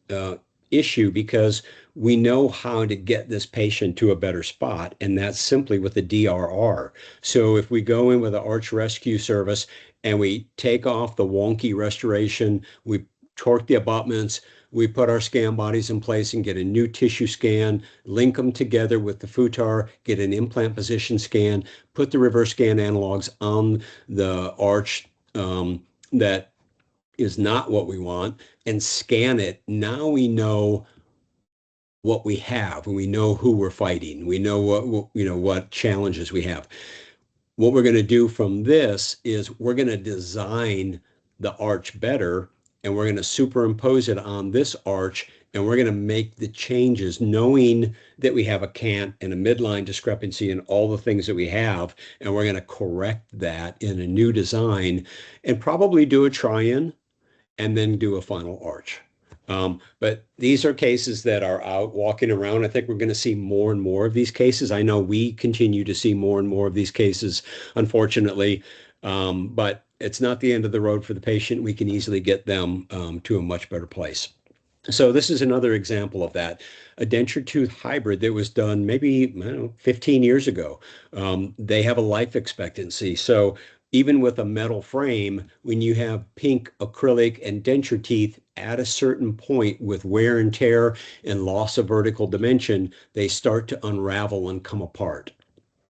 issue because we know how to get this patient to a better spot, and that's simply with the DRR. So if we go in with an arch rescue service and we take off the wonky restoration, we torque the abutments, we put our scan bodies in place and get a new tissue scan, link them together with the futar, get an implant position scan, put the reverse scan analogs on the arch that is not what we want, and scan it. Now we know what we have, and we know who we're fighting. We know what challenges we have. What we're going to do from this is we're going to design the arch better, and we're going to superimpose it on this arch, and we're going to make the changes knowing that we have a cant and a midline discrepancy and all the things that we have, and we're going to correct that in a new design and probably do a try-in and then do a final arch. But these are cases that are out walking around. I think we're going to see more and more of these cases. I know we continue to see more and more of these cases, unfortunately, but it's not the end of the road for the patient. We can easily get them to a much better place. So this is another example of that, a denture tooth hybrid that was done maybe, I don't know, 15 years ago. They have a life expectancy. So even with a metal frame, when you have pink acrylic and denture teeth at a certain point with wear and tear and loss of vertical dimension, they start to unravel and come apart.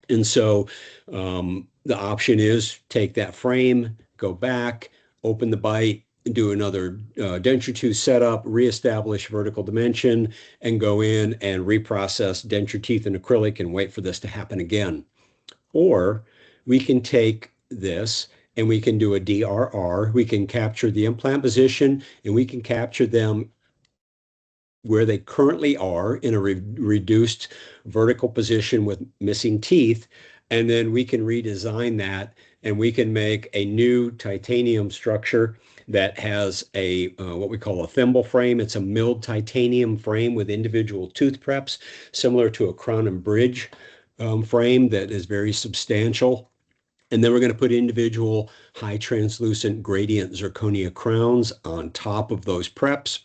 And so the option is take that frame, go back, open the bite, do another denture tooth setup, reestablish vertical dimension, and go in and reprocess denture teeth and acrylic and wait for this to happen again. Or we can take this and we can do a DRR. We can capture the implant position and we can capture them where they currently are in a reduced vertical position with missing teeth. And then we can redesign that and we can make a new titanium structure that has a what we call a thimble frame. It's a milled titanium frame with individual tooth preps, similar to a crown and bridge frame that is very substantial. And then we're going to put individual high translucent gradient zirconia crowns on top of those preps.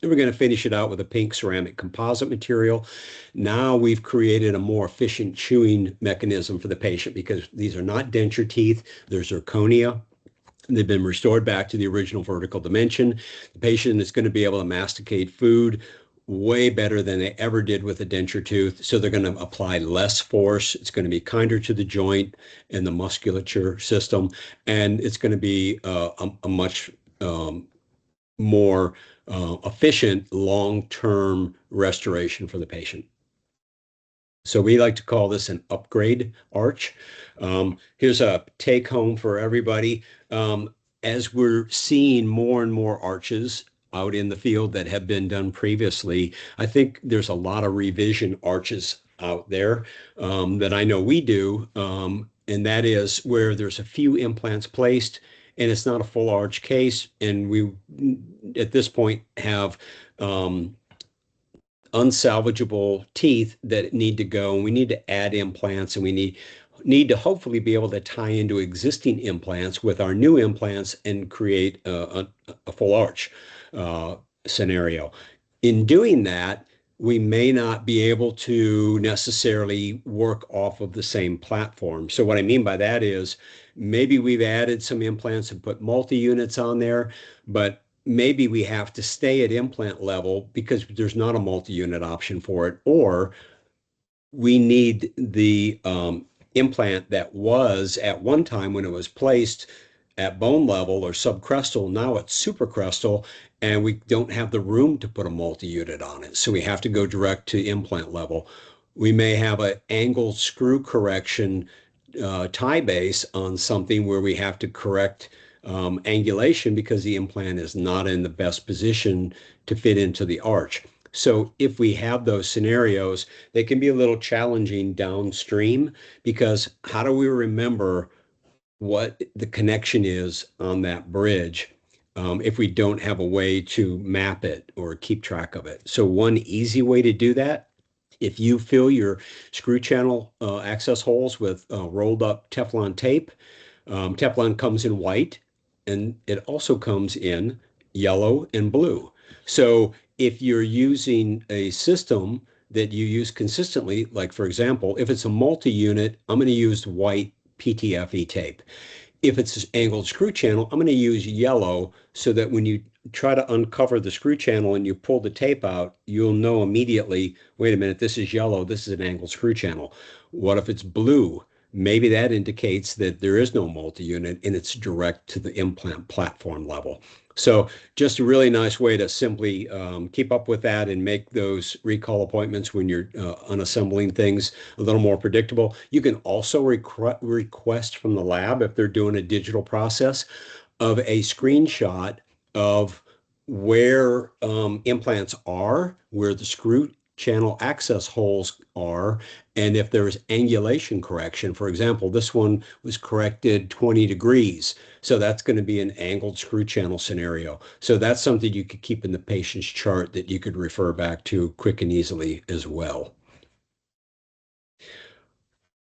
And we're going to finish it out with a pink ceramic composite material. Now we've created a more efficient chewing mechanism for the patient because these are not denture teeth, they're zirconia. They've been restored back to the original vertical dimension. The patient is going to be able to masticate food way better than they ever did with a denture tooth. So they're going to apply less force. It's going to be kinder to the joint and the musculature system. And it's going to be a much more efficient long-term restoration for the patient. So we like to call this an upgrade arch. Here's a take home for everybody. As we're seeing more and more arches out in the field that have been done previously, I think there's a lot of revision arches out there that I know we do. And that is where there's a few implants placed and it's not a full arch case. And we, at this point, have unsalvageable teeth that need to go, and we need to add implants, and we need to hopefully be able to tie into existing implants with our new implants and create a full arch scenario. In doing that, we may not be able to necessarily work off of the same platform. So what I mean by that is maybe we've added some implants and put multi-units on there, but maybe we have to stay at implant level because there's not a multi-unit option for it, or we need the implant that was at one time when it was placed at bone level or subcrestal. Now it's supracrestal, and we don't have the room to put a multi-unit on it. So we have to go direct to implant level. We may have an angled screw correction tie base on something where we have to correct angulation because the implant is not in the best position to fit into the arch. So if we have those scenarios, they can be a little challenging downstream because how do we remember what the connection is on that bridge if we don't have a way to map it or keep track of it? So one easy way to do that, if you fill your screw channel access holes with rolled up Teflon tape, Teflon comes in white and it also comes in yellow and blue. So if you're using a system that you use consistently, like for example, if it's a multi-unit, I'm going to use white PTFE tape. If it's an angled screw channel, I'm going to use yellow so that when you try to uncover the screw channel and you pull the tape out, you'll know immediately, wait a minute, this is yellow, this is an angled screw channel. What if it's blue? Maybe that indicates that there is no multi-unit and it's direct to the implant platform level. So just a really nice way to simply keep up with that and make those recall appointments when you're unassembling things a little more predictable. You can also request from the lab, if they're doing a digital process, of a screenshot of where implants are, where the screw channel access holes are, and if there's angulation correction. For example, this one was corrected 20 degrees. So that's going to be an angled screw channel scenario. So that's something you could keep in the patient's chart that you could refer back to quick and easily as well.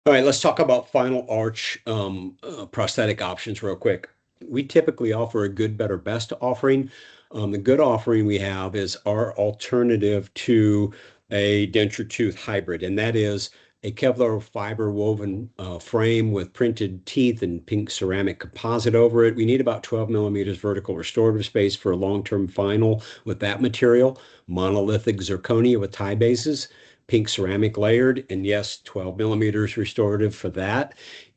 All right, let's talk about final arch prosthetic options real quick. We typically offer a good, better, best offering. The good offering we have is our alternative to a denture tooth hybrid, and that is a Kevlar fiber woven frame with printed teeth and pink ceramic composite over it. We need about 12 millimeters vertical restorative space for a long-term final with that material, monolithic zirconia with tie bases, pink ceramic layered, and yes, 12 millimeters restorative for that.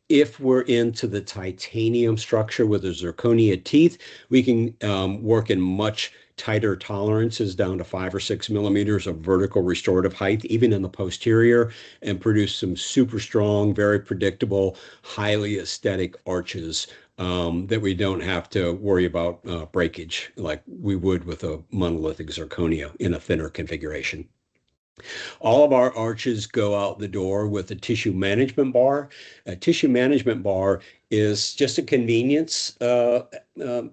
If we're into the titanium structure with the zirconia teeth, we can work in much tighter tolerances down to 5 or 6 millimeters of vertical restorative height, even in the posterior, and produce some super strong, very predictable, highly aesthetic arches that we don't have to worry about breakage like we would with a monolithic zirconia in a thinner configuration. All of our arches go out the door with a tissue management bar. A tissue management bar is just a convenience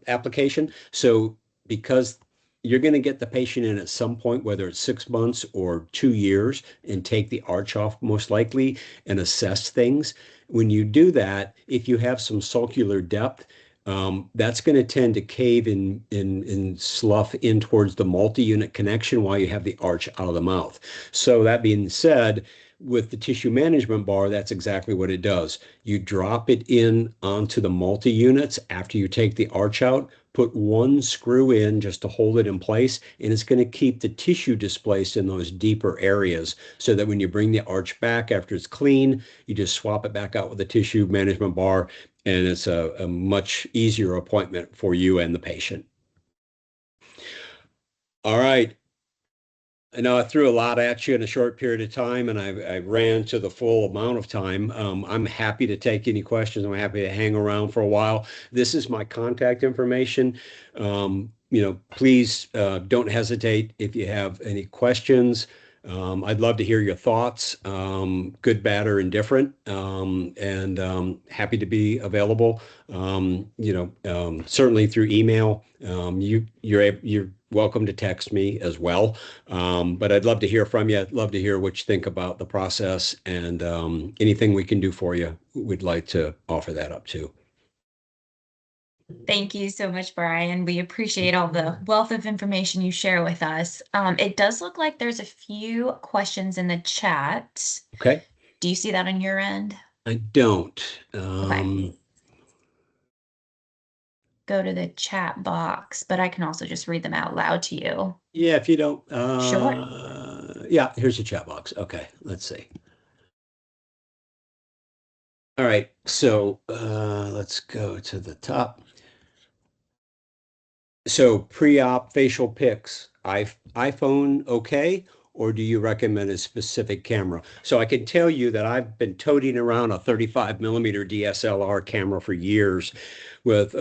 application. So because you're going to get the patient in at some point, whether it's 6 months or 2 years, and take the arch off most likely and assess things. When you do that, if you have some sulcular depth, that's going to tend to cave in slough in towards the multi-unit connection while you have the arch out of the mouth. So that being said, with the tissue management bar, that's exactly what it does. You drop it in onto the multi-units after you take the arch out, put one screw in just to hold it in place, and it's going to keep the tissue displaced in those deeper areas so that when you bring the arch back after it's clean, you just swap it back out with the tissue management bar, and it's a much easier appointment for you and the patient. All right. I know I threw a lot at you in a short period of time, and I ran to the full amount of time. I'm happy to take any questions. I'm happy to hang around for a while. This is my contact information. Please don't hesitate if you have any questions. I'd love to hear your thoughts, good, bad, or indifferent, and happy to be available. Certainly through email. You're welcome to text me as well. But I'd love to hear from you. I'd love to hear what you think about the process and anything we can do for you. We'd like to offer that up too. Thank you so much, Brian. We appreciate all the wealth of information you share with us. It does look like there's a few questions in the chat. Okay. Do you see that on your end? I don't. Okay. Go to the chat box, but I can also just read them out loud to you. Yeah, if you don't. Sure. Yeah, here's the chat box. Okay, let's see. All right, so let's go to the top. So pre-op facial pics, iPhone okay, or do you recommend a specific camera? So I can tell you that I've been toting around a 35 millimeter DSLR camera for years with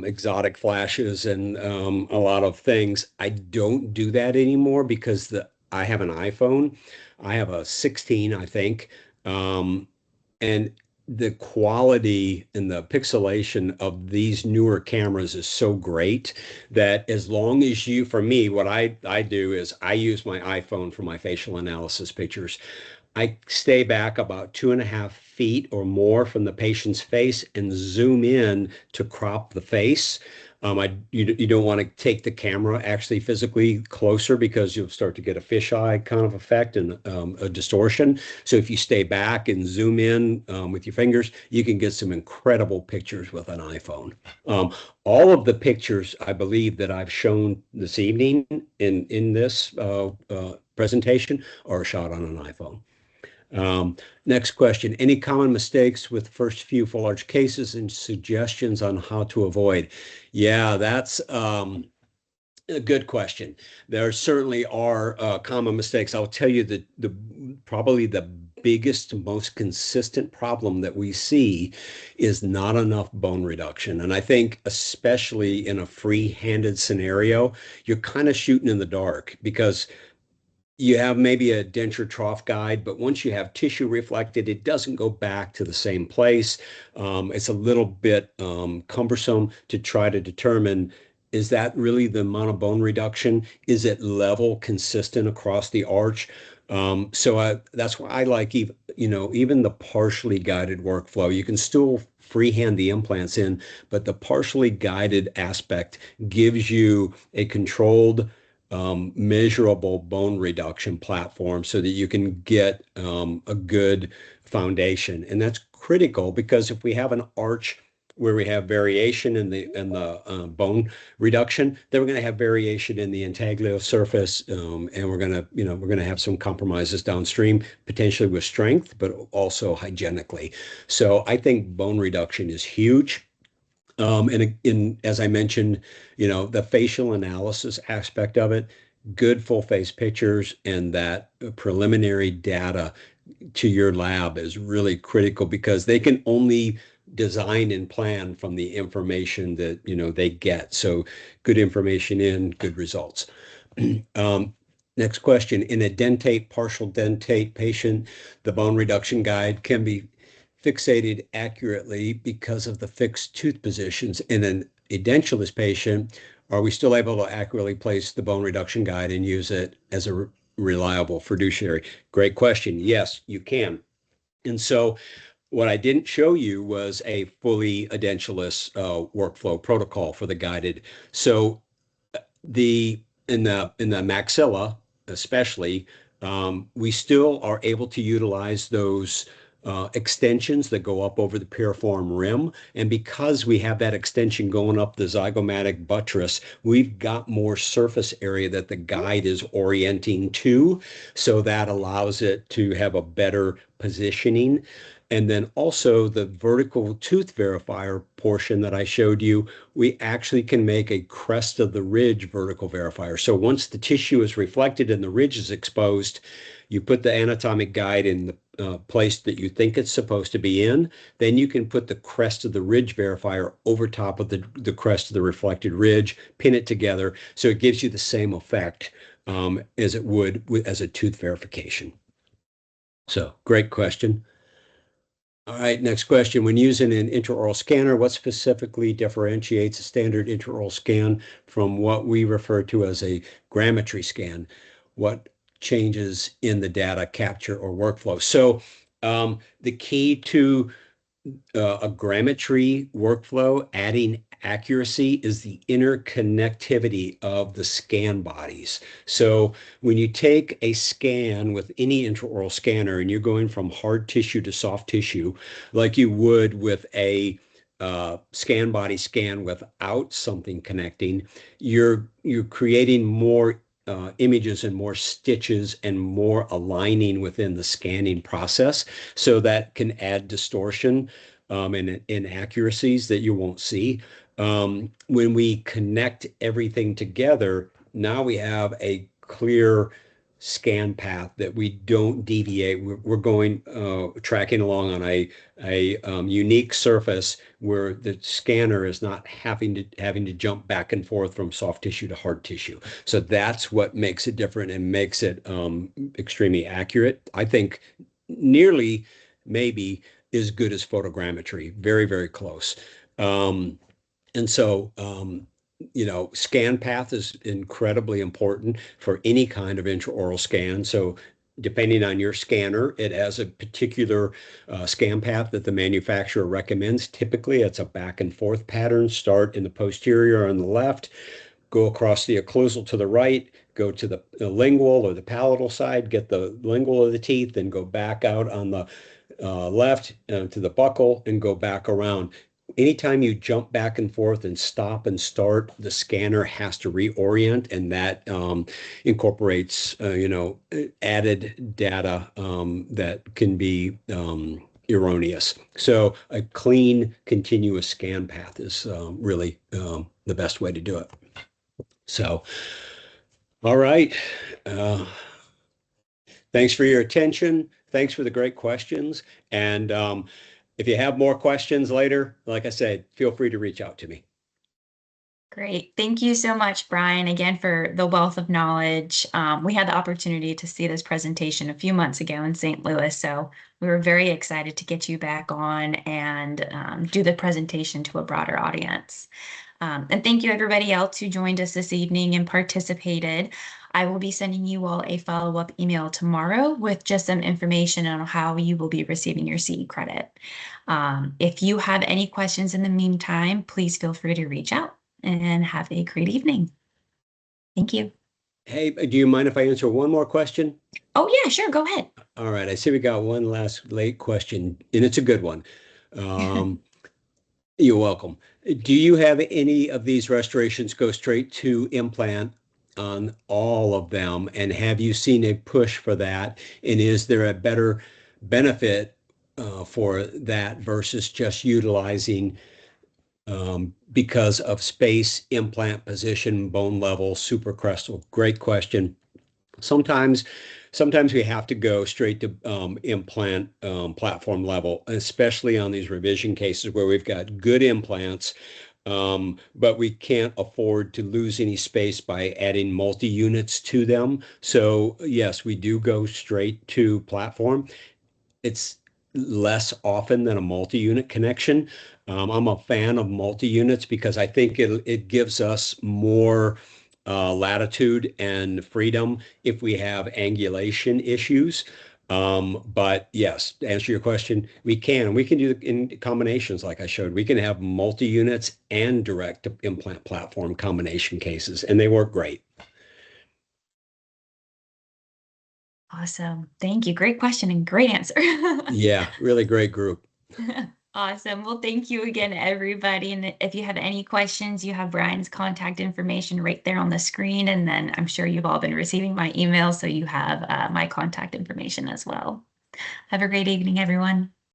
exotic flashes and a lot of things. I don't do that anymore because I have an iPhone. I have a 16, I think. And the quality and the pixelation of these newer cameras is so great that as long as for me, what I do is I use my iPhone for my facial analysis pictures. I stay back about 2.5 feet or more from the patient's face and zoom in to crop the face. You don't want to take the camera actually physically closer because you'll start to get a fisheye kind of effect and a distortion. So if you stay back and zoom in with your fingers, you can get some incredible pictures with an iPhone. All of the pictures I believe that I've shown this evening in this presentation are shot on an iPhone. Next question. Any common mistakes with first few full arch cases and suggestions on how to avoid? Yeah, that's a good question. There certainly are common mistakes. I'll tell you that probably the biggest, most consistent problem that we see is not enough bone reduction. And I think especially in a free-handed scenario, you're kind of shooting in the dark because you have maybe a denture trough guide, but once you have tissue reflected, it doesn't go back to the same place. It's a little bit cumbersome to try to determine, is that really the amount of bone reduction? Is it level, consistent across the arch? That's why I like even the partially guided workflow. You can still freehand the implants in, but the partially guided aspect gives you a controlled measurable bone reduction platform so that you can get a good foundation. And that's critical because if we have an arch where we have variation in the bone reduction, then we're going to have variation in the intaglio surface, and we're going to have some compromises downstream, potentially with strength, but also hygienically. So I think bone reduction is huge. As I mentioned, the facial analysis aspect of it, good full face pictures and that preliminary data to your lab is really critical because they can only design and plan from the information that, they get. So good information in, good results. Next question. In a dentate, partial dentate patient, the bone reduction guide can be fixated accurately because of the fixed tooth positions. In an edentulous patient, are we still able to accurately place the bone reduction guide and use it as a reliable fiduciary? Great question. Yes, you can. And so what I didn't show you was a fully edentulous workflow protocol for the guided. So the in the maxilla, especially, we still are able to utilize those extensions that go up over the piriform rim. And because we have that extension going up the zygomatic buttress, we've got more surface area that the guide is orienting to. So that allows it to have a better positioning. And then also the vertical tooth verifier portion that I showed you, we actually can make a crest of the ridge vertical verifier. So once the tissue is reflected and the ridge is exposed, you put the anatomic guide in the place that you think it's supposed to be in, then you can put the crest of the ridge verifier over top of the crest of the reflected ridge, pin it together, so it gives you the same effect as it would as a tooth verification. So great question. All right, next question. When using an intraoral scanner, what specifically differentiates a standard intraoral scan from what we refer to as a grammetry scan? What changes in the data capture or workflow? So the key to a grammetry workflow, adding accuracy, is the interconnectivity of the scan bodies. So when you take a scan with any intraoral scanner and you're going from hard tissue to soft tissue, like you would with a scan body scan without something connecting, you're creating more images and more stitches and more aligning within the scanning process. So that can add distortion and inaccuracies that you won't see. When we connect everything together, now we have a clear scan path that we don't deviate. We're going tracking along on a unique surface where the scanner is not having to jump back and forth from soft tissue to hard tissue. So that's what makes it different and makes it extremely accurate. I think nearly maybe as good as photogrammetry, very, very close. And so, scan path is incredibly important for any kind of intraoral scan. So depending on your scanner, it has a particular scan path that the manufacturer recommends. Typically, it's a back and forth pattern. Start in the posterior on the left, go across the occlusal to the right, go to the lingual or the palatal side, get the lingual of the teeth, then go back out on the left to the buccal and go back around. Anytime you jump back and forth and stop and start, the scanner has to reorient, and that incorporates, added data that can be erroneous. So a clean, continuous scan path is really the best way to do it. So, all right. Thanks for your attention. Thanks for the great questions. And if you have more questions later, like I said, feel free to reach out to me. Great. Thank you so much, Brian, again, for the wealth of knowledge. We had the opportunity to see this presentation a few months ago in St. Louis, so we were very excited to get you back on and do the presentation to a broader audience. And thank you, everybody else who joined us this evening and participated. I will be sending you all a follow-up email tomorrow with just some information on how you will be receiving your CE credit. If you have any questions in the meantime, please feel free to reach out and have a great evening. Thank you. Hey, do you mind if I answer one more question? Oh, yeah, sure. Go ahead. All right. I see we got one last late question, and it's a good one. You're welcome. Do you have any of these restorations go straight to implant on all of them? And have you seen a push for that? And is there a better benefit for that versus just utilizing because of space, implant position, bone level, supracrestal? Great question. Sometimes we have to go straight to implant platform level, especially on these revision cases where we've got good implants, but we can't afford to lose any space by adding multi-units to them. So yes, we do go straight to platform. It's less often than a multi-unit connection. I'm a fan of multi-units because I think it gives us more latitude and freedom if we have angulation issues. But yes, to answer your question, we can do it in combinations like I showed. We can have multi-units and direct implant platform combination cases, and they work great. Awesome. Thank you. Great question and great answer. Yeah, really great group. Awesome. Well, thank you again, everybody. And if you have any questions, you have Brian's contact information right there on the screen. And then I'm sure you've all been receiving my email, so you have my contact information as well. Have a great evening, everyone.